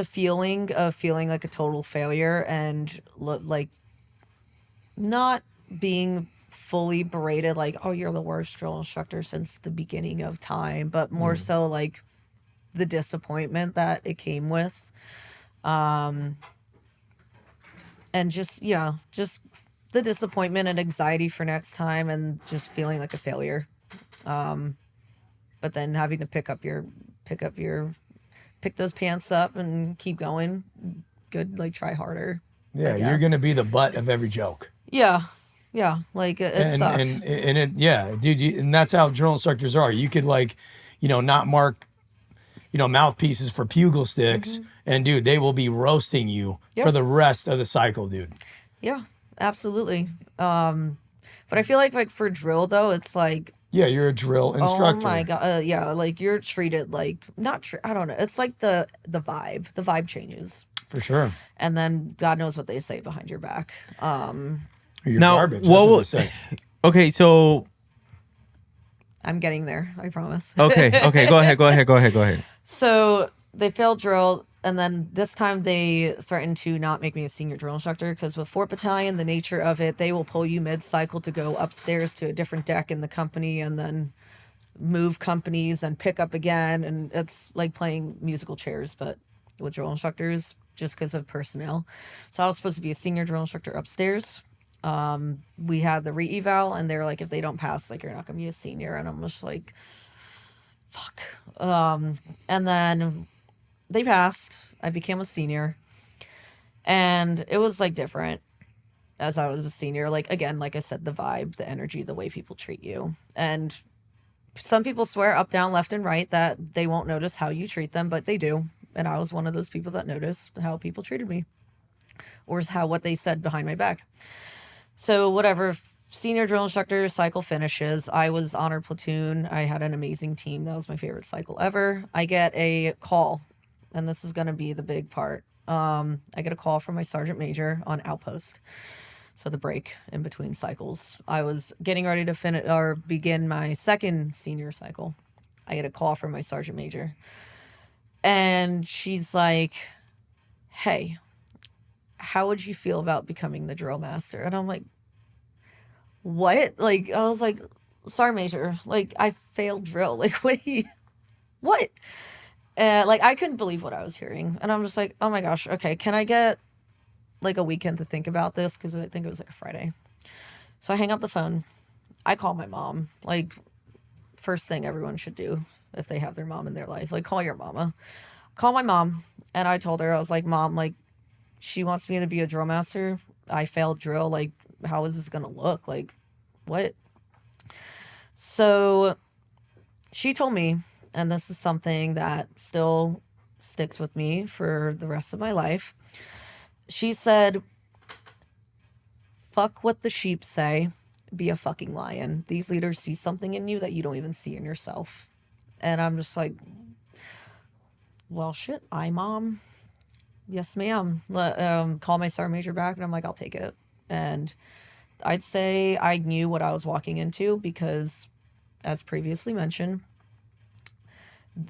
feeling of feeling like a total failure and like not being fully berated, like, oh, you're the worst drill instructor since the beginning of time, but more so like the disappointment that it came with. And just the disappointment and anxiety for next time and just feeling like a failure. But then having to pick those pants up and keep going. Good, like try harder. Yeah, you're going to be the butt of every joke. Yeah. Yeah, like it sucks. And it, yeah, dude, and that's how drill instructors are. You could not mark, mouthpieces for bugle sticks, and dude, they will be roasting you for the rest of the cycle, dude. Yeah, absolutely. But I feel like for drill though, it's like, yeah, you're a drill instructor. Oh my god, yeah, like you're treated like I don't know. It's like the vibe changes for sure. And then God knows what they say behind your back. You're garbage. That's what they say. Okay, so I'm getting there. I promise. Okay. Go ahead. So they failed drill, and then this time they threatened to not make me a senior drill instructor because with 4th Battalion, the nature of it, they will pull you mid-cycle to go upstairs to a different deck in the company and then move companies and pick up again. And it's like playing musical chairs, but with drill instructors just because of personnel. So I was supposed to be a senior drill instructor upstairs. We had the re-eval, and they're like, if they don't pass, like, you're not going to be a senior. And I'm just like, fuck. And then they passed. I became a senior. And it was, like, different as I was a senior. Like, again, like I said, the vibe, the energy, the way people treat you. And some people swear up, down, left, and right that they won't notice how you treat them, but they do. And I was one of those people that noticed how people treated me or what they said behind my back. So whatever, senior drill instructor cycle finishes. I was honor platoon. I had an amazing team. That was my favorite cycle ever. I get a call, and this is going to be the big part. I get a call from my sergeant major on outpost. So the break in between cycles. I was getting ready to begin my second senior cycle. I get a call from my sergeant major. And she's like, hey, how would you feel about becoming the drill master? And I'm like, what? Like, I was like, sorry, major, like, I failed drill. Like, what? Like, I couldn't believe what I was hearing. And I'm just like, oh my gosh, okay, can I get like a weekend to think about this? Because I think it was like a Friday. So I hang up the phone. I call my mom. Like, first thing everyone should do if they have their mom in their life. Like, call your mama. Call my mom. And I told her, I was like, Mom, like, she wants me to be a drill master. I failed drill. Like, how is this going to look? Like, what? So she told me, and this is something that still sticks with me for the rest of my life. She said, fuck what the sheep say. Be a fucking lion. These leaders see something in you that you don't even see in yourself. And I'm just like, well, shit, Mom. Yes, ma'am. Call my sergeant major back, and I'm like, I'll take it. And I'd say I knew what I was walking into because, as previously mentioned,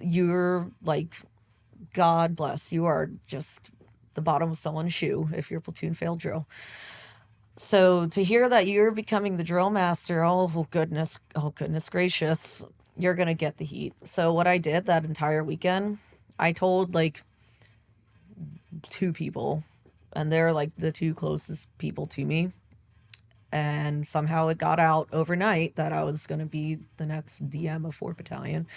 you're like, God bless, you are just the bottom of someone's shoe if your platoon failed drill. So to hear that you're becoming the drill master, oh goodness gracious, you're going to get the heat. So what I did that entire weekend, I told like 2 people, and they're like the 2 closest people to me. And somehow it got out overnight that I was going to be the next DM of 4th Battalion.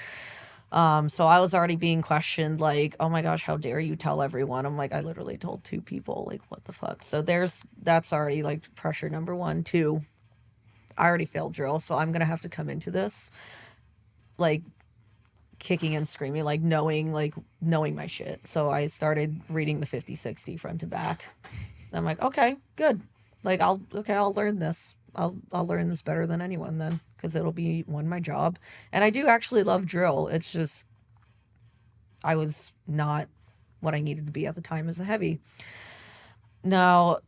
So I was already being questioned, like, oh my gosh, how dare you tell everyone? I'm like, I literally told 2 people, like, what the fuck? So that's already like pressure number 1. 2, I already failed drill, so I'm going to have to come into this like kicking and screaming, like knowing my shit. So I started reading the 50-60 front to back. I'm like, okay, good. Like, I'll learn this. I'll learn this better than anyone then, because it'll be my job. And I do actually love drill. It's just I was not what I needed to be at the time as a heavy. Now,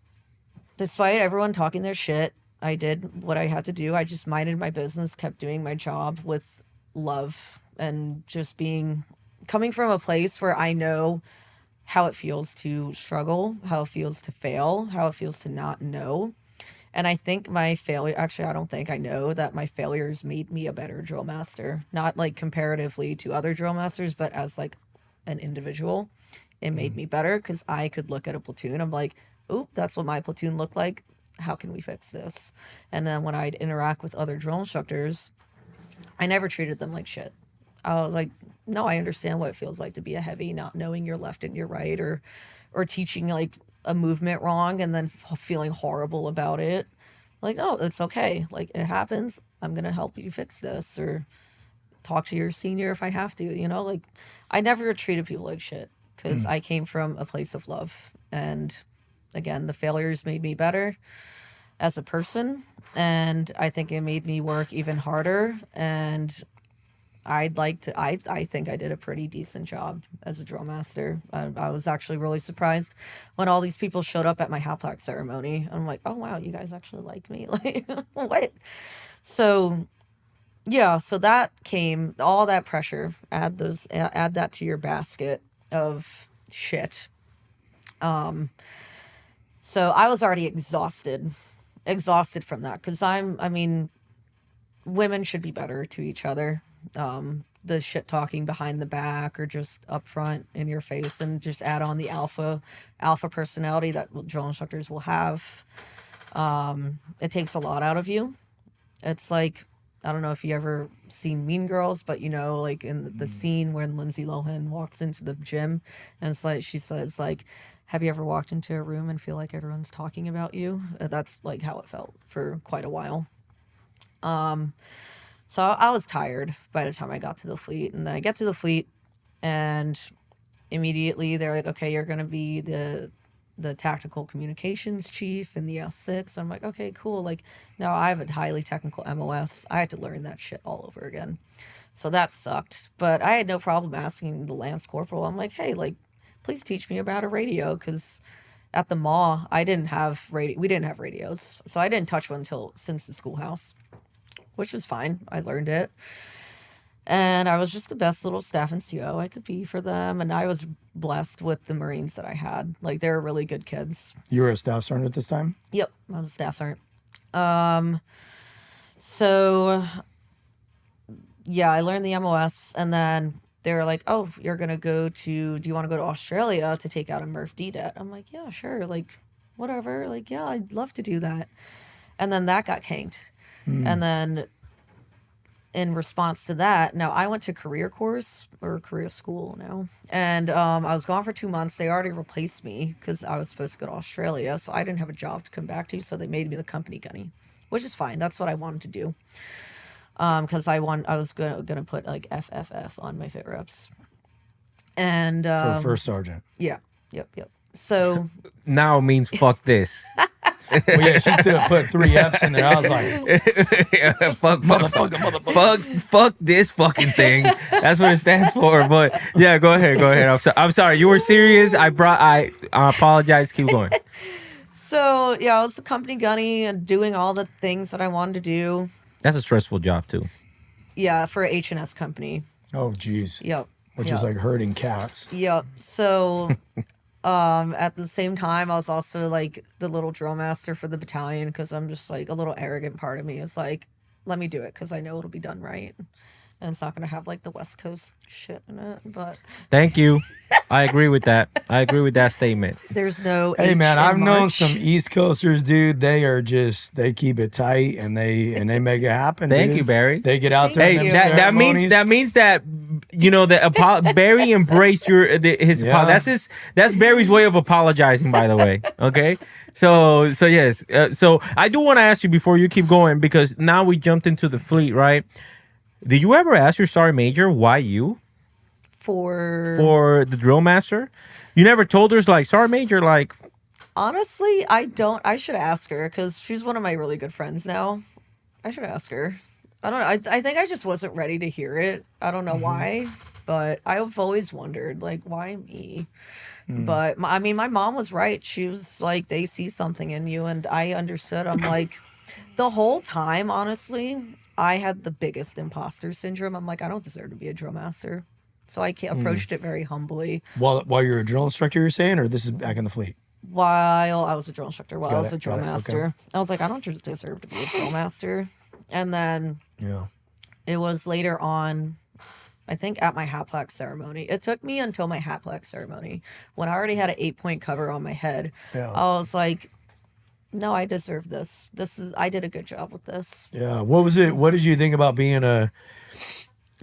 despite everyone talking their shit, I did what I had to do. I just minded my business, kept doing my job with love, and just coming from a place where I know how it feels to struggle, how it feels to fail, how it feels to not know. And I think my failure, actually, I don't think I know that my failures made me a better drill master. Not like comparatively to other drill masters, but as like an individual, it made me better because I could look at a platoon. I'm like, oop, that's what my platoon looked like. How can we fix this? And then when I'd interact with other drill instructors, I never treated them like shit. I was like, no, I understand what it feels like to be a heavy, not knowing your left and your right, or teaching like a movement wrong and then feeling horrible about it. Like, no, it's okay. Like, it happens. I'm going to help you fix this, or talk to your senior if I have to, like, I never treated people like shit because I came from a place of love. And again, the failures made me better as a person. And I think it made me work even harder. And I think I did a pretty decent job as a drill master. I was actually really surprised when all these people showed up at my hat plaque ceremony. I'm like, oh wow, you guys actually like me. Like, what? So yeah, so that came, all that pressure, add that to your basket of shit. So I was already exhausted from that, because I mean, women should be better to each other. The shit talking behind the back or just up front in your face, and just add on the alpha personality that drill instructors will have. It takes a lot out of you. It's like, I don't know if you ever seen Mean Girls, but like in the scene when Lindsay Lohan walks into the gym, and it's like she says, like, have you ever walked into a room and feel like everyone's talking about you? That's like how it felt for quite a while. So I was tired by the time I got to the fleet, and then I get to the fleet, and immediately they're like, okay, you're going to be the tactical communications chief in the S6. I'm like, okay, cool. Like, now I have a highly technical MOS. I had to learn that shit all over again. So that sucked. But I had no problem asking the Lance Corporal. I'm like, hey, like, please teach me about a radio, because at the MAW, we didn't have radios. So I didn't touch one since the schoolhouse, which is fine. I learned it. And I was just the best little staff NCO I could be for them. And I was blessed with the Marines that I had. Like, they were really good kids. You were a staff sergeant at this time? Yep, I was a staff sergeant. So, yeah, I learned the MOS. And then they were like, oh, do you want to go to Australia to take out a MRF DDET? I'm like, yeah, sure. Like, whatever. Like, yeah, I'd love to do that. And then that got canked. And then in response to that, now I went to career school now, and I was gone for 2 months. They already replaced me because I was supposed to go to Australia, so I didn't have a job to come back to, so they made me the company gunny, which is fine. That's what I wanted to do, because I was gonna put like FFF on my fit reps, and for first sergeant. Yeah, yep. So now it means fuck this. Well, yeah, she put 3 F's in there. I was like, fuck this fucking thing. That's what it stands for. But yeah, go ahead. I'm sorry. You were serious. I apologize. Keep going. So yeah, I was a company gunny and doing all the things that I wanted to do. That's a stressful job too. Yeah, for a H&S company. oh, geez. Yep. Which is like herding cats. Yep. So at the same time, I was also like the little drill master for the battalion, because I'm just like, a little arrogant part of me is like, let me do it because I know it'll be done right. And it's not going to have like the West Coast shit in it. But thank you. I agree with that. I agree with that statement. There's no Hey H man, in I've known March. some East Coasters, dude. They keep it tight and they make it happen. Thank dude. you, Barry. They get out to Thank them you. That means that Barry embraced his Yeah. that's Barry's way of apologizing, by the way. Okay, so yes, so I do want to ask you before you keep going, because now we jumped into the fleet, right? Did you ever ask your sergeant major why you for the drill master? You never told her, like, sergeant major, like. Honestly, I don't. I should ask her, because she's one of my really good friends now. I should ask her. I don't know. I think I just wasn't ready to hear it. I don't know why, but I've always wondered, like, why me? But my mom was right. She was like, they see something in you, and I understood. I'm like, the whole time, honestly, I had the biggest imposter syndrome. I'm like, I don't deserve to be a drill master. So I approached it very humbly. While you're a drill instructor, you're saying, or this is back in the fleet? While I was a drill instructor, while I was a drill got it, master, okay. I was like, I don't deserve to be a drill master. And then it was later on, I think at my hat plaque ceremony. It took me until my hat plaque ceremony, when I already had an 8-point cover on my head. Yeah. I was like, no, I deserve this. I did a good job with this. Yeah. What was it? What did you think about being a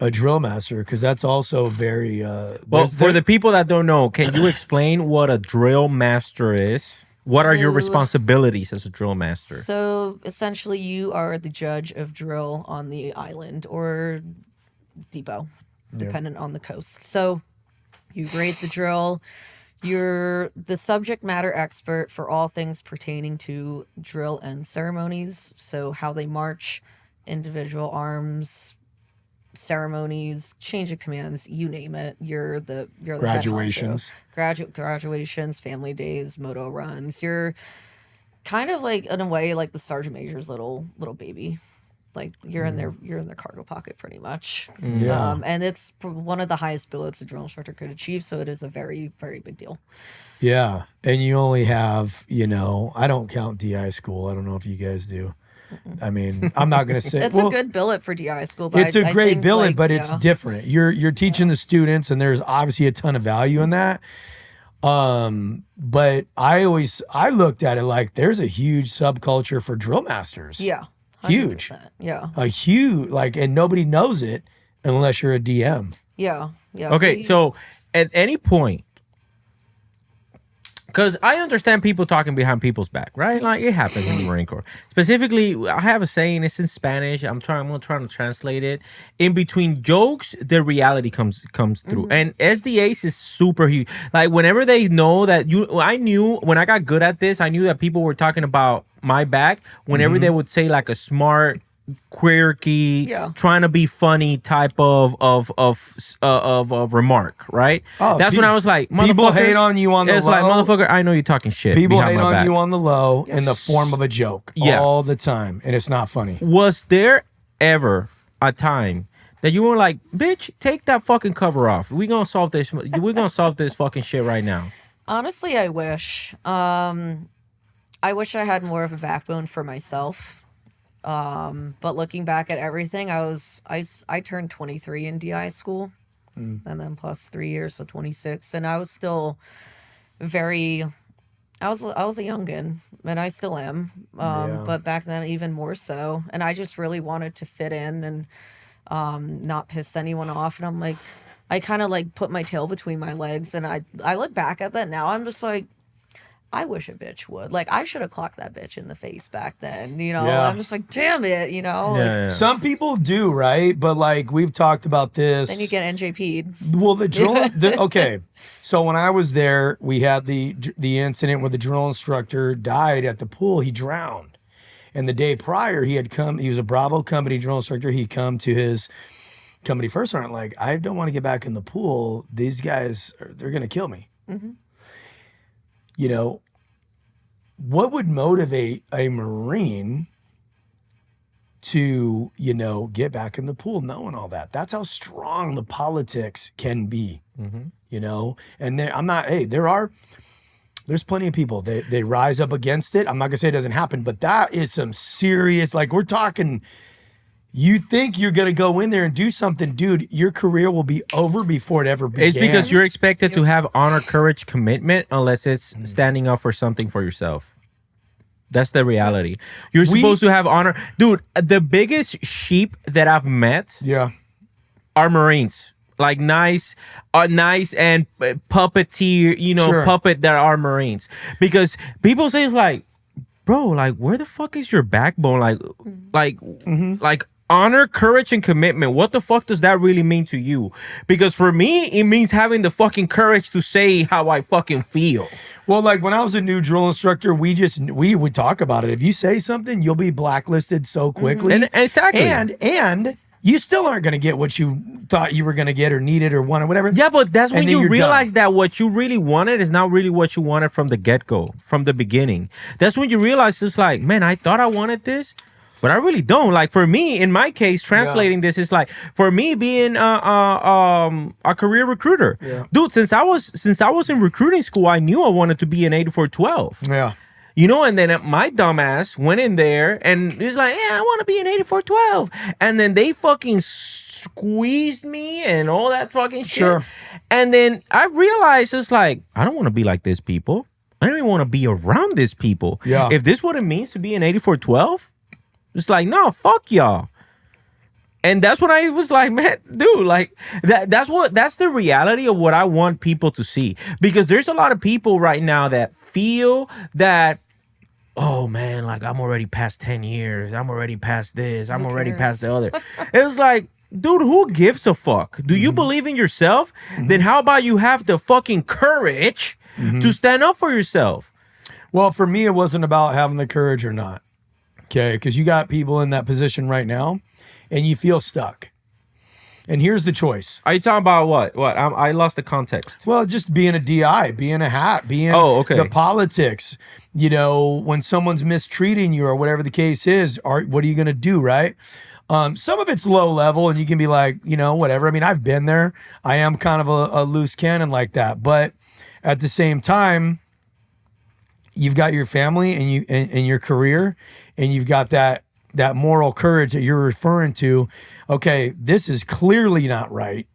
drill master? Because that's also very. Well, for the people that don't know, can you explain what a drill master is? What are your responsibilities as a drill master? So essentially, you are the judge of drill on the island or depot, dependent on the coast. So you grade the drill. You're the subject matter expert for all things pertaining to drill and ceremonies. So how they march, individual arms, ceremonies, change of commands, you name it. You're the Graduations. head honcho. Graduations, family days, moto runs. You're kind of like, in a way, like the sergeant major's little baby. Like you're in their cargo pocket pretty much. Yeah. And it's one of the highest billets a drill instructor could achieve. So it is a very, very big deal. Yeah. And you only have, I don't count DI school. I don't know if you guys do. I mean, I'm not going to say it's a good billet for DI school. But it's a great billet, but it's yeah. different. You're teaching the students, and there's obviously a ton of value in that. But I looked at it like there's a huge subculture for drill masters. Yeah. 100%. Huge. Yeah. A huge, and nobody knows it unless you're a DM. Yeah. Yeah. Okay, so at any point, because I understand people talking behind people's back, right? Like it happens in the Marine Corps. Specifically, I have a saying. It's in Spanish. I'm trying to translate it. In between jokes, the reality comes through. And SDAs is super huge. Like whenever they know that I knew when I got good at this. I knew that people were talking about my back. Whenever they would say like a smart, quirky, trying to be funny type of remark, right? That's when I was like, people hate on you on the low. It's like, motherfucker, I know you're talking shit. People hate my on back. you on the low in the form of a joke all the time, and it's not funny. Was there ever a time that you were like, bitch, take that fucking cover off? We're gonna solve this fucking shit right now. Honestly, I wish. I wish I had more of a backbone for myself. But looking back at everything, I turned 23 in DI school, and then plus 3 years, so 26, and I was still I was a youngin', and I still am. But back then even more so, and I just really wanted to fit in and not piss anyone off, and I'm like, I kind of like put my tail between my legs, and I look back at that now, I'm just like, I wish a bitch would. Like, I should have clocked that bitch in the face back then, I'm just like, damn it, Yeah. Some people do, right? But like we've talked about this. Then you get NJP'd. Well, the drill. Okay, so when I was there, we had the incident where the drill instructor died at the pool. He drowned, and the day prior, he had come. He was a Bravo company drill instructor. He'd come to his company first sergeant, like, I don't want to get back in the pool. These guys, they're gonna kill me. What would motivate a Marine to, get back in the pool knowing all that? That's how strong the politics can be, and there's plenty of people, they rise up against it. I'm not gonna say it doesn't happen, but that is some serious, like we're talking, you think you're going to go in there and do something, dude, your career will be over before it ever began. It's because you're expected to have honor, courage, commitment, unless it's standing up for something for yourself. That's the reality. You're supposed to have honor. Dude, the biggest sheep that I've met are Marines. Like nice and puppeteer, puppet that are Marines. Because people say it's like, bro, like where the fuck is your backbone? Like honor, courage, and commitment. What the fuck does that really mean to you? Because for me, it means having the fucking courage to say how I fucking feel. Well, like when I was a new drill instructor, we would talk about it. If you say something, you'll be blacklisted so quickly. And exactly. And you still aren't going to get what you thought you were going to get or needed or wanted, whatever. Yeah, but that's when you realize that what you really wanted is not really what you wanted from the get-go, from the beginning. That's when you realize it's like, man, I thought I wanted this, but I really don't. Like for me, in my case, translating this is like for me being a career recruiter, dude. Since I was in recruiting school, I knew I wanted to be an 8412. Yeah, and then my dumbass went in there and he was like, "Yeah, I want to be an 8412," and then they fucking squeezed me and all that fucking shit. Sure. And then I realized it's like I don't want to be like these people. I don't even want to be around these people. Yeah. If this is what it means to be an 8412. It's like, no, fuck y'all. And that's when I was like, man, dude, like that's the reality of what I want people to see. Because there's a lot of people right now that feel that, oh man, like I'm already past 10 years. I'm already past this. I'm already past the other. It was like, dude, who gives a fuck? Do you believe in yourself? Then how about you have the fucking courage to stand up for yourself? Well, for me, it wasn't about having the courage or not. Okay, because you got people in that position right now, and you feel stuck. And here's the choice. Are you talking about what? I lost the context. Well, just being a DI, being a hat, being the politics. You know, when someone's mistreating you or whatever the case is, what are you going to do, right? Some of it's low level and you can be like, you know, whatever. I mean, I've been there. I am kind of a loose cannon like that. But at the same time, you've got your family and your career, and you've got that moral courage that you're referring to. Okay, this is clearly not right.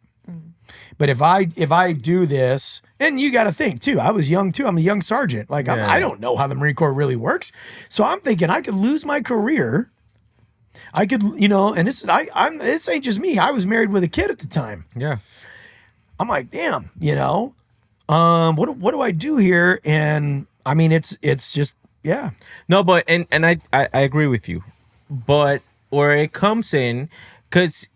But if I do this, and you got to think too, I was young too. I'm a young sergeant. Like I don't know how the Marine Corps really works. So I'm thinking I could lose my career. I could, you know, and this ain't just me. I was married with a kid at the time. Yeah. I'm like, damn, you know, what do I do here? And I mean, it's just, yeah. No, but, and I agree with you, but where it comes in, because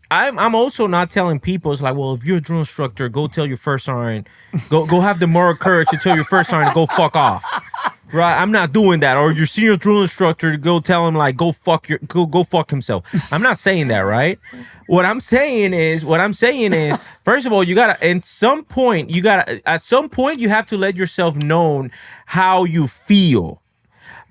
I'm also not telling people, it's like, well, if you're a drill instructor, go tell your first sergeant, go have the moral courage to tell your first sergeant to go fuck off. Right, I'm not doing that. Or your senior drill instructor to go tell him like go fuck himself. I'm not saying that, right? What I'm saying is, first of all, at some point you have to let yourself know how you feel.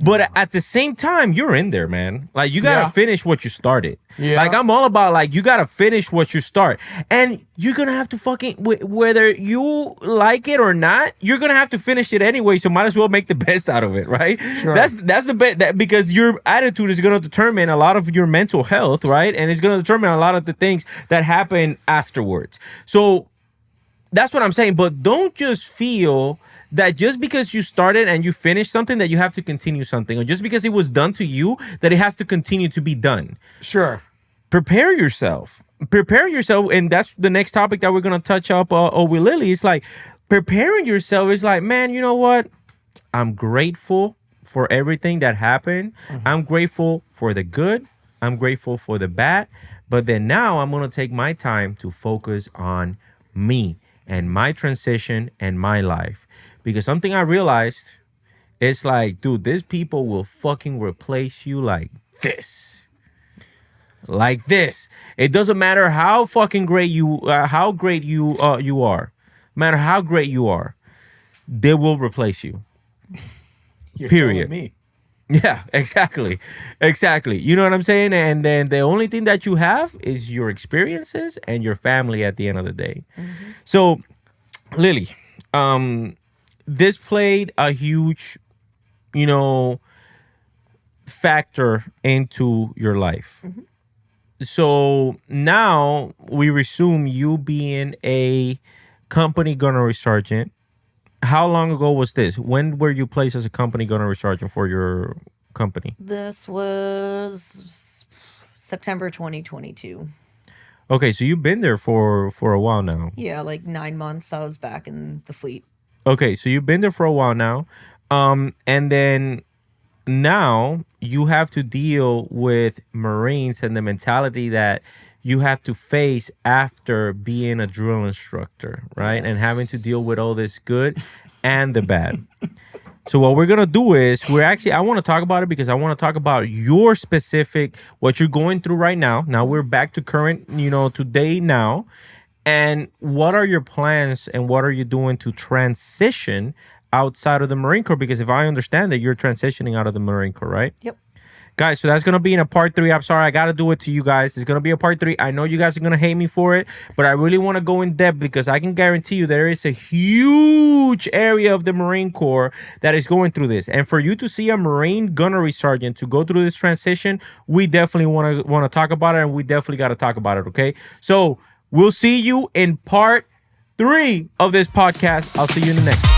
But at the same time, you're in there, man. Like, you got to finish what you started. Yeah. Like, I'm all about, like, you got to finish what you start. And you're going to have to fucking, whether you like it or not, you're going to have to finish it anyway. So might as well make the best out of it, right? Sure. That's the best, because your attitude is going to determine a lot of your mental health, right? And it's going to determine a lot of the things that happen afterwards. So that's what I'm saying. But don't just feel that just because you started and you finished something that you have to continue something, or just because it was done to you that it has to continue to be done. Sure. Prepare yourself, and that's the next topic that we're going to touch up with Lily. It's like preparing yourself is like, man, you know what? I'm grateful for everything that happened. Mm-hmm. I'm grateful for the good. I'm grateful for the bad. But then now I'm going to take my time to focus on me and my transition and my life. Because something I realized, it's like, dude, these people will fucking replace you like this. Like this. It doesn't matter how fucking great you are. No matter how great you are, they will replace you. You're period. Me. Yeah, exactly. You know what I'm saying? And then the only thing that you have is your experiences and your family at the end of the day. Mm-hmm. So, Lily, this played a huge, factor into your life. Mm-hmm. So now we resume you being a company gunnery sergeant. How long ago was this? When were you placed as a company gunnery sergeant for your company? This was September 2022. Okay, so you've been there for a while now. Yeah, like 9 months. I was back in the fleet. Okay, so you've been there for a while now. And then now you have to deal with Marines and the mentality that you have to face after being a drill instructor, right? Yes. And having to deal with all this good and the bad. So what we're going to do is I want to talk about it because I want to talk about your specific, what you're going through right now. Now we're back to current, today now. And what are your plans and what are you doing to transition outside of the Marine Corps? Because if I understand it, you're transitioning out of the Marine Corps, right? Yep. Guys, so that's going to be in a part 3. I'm sorry, I got to do it to you guys. It's going to be a part 3. I know you guys are going to hate me for it, but I really want to go in depth because I can guarantee you there is a huge area of the Marine Corps that is going through this. And for you to see a Marine gunnery sergeant to go through this transition, we definitely want to talk about it, and we definitely got to talk about it, okay? So we'll see you in part 3 of this podcast. I'll see you in the next.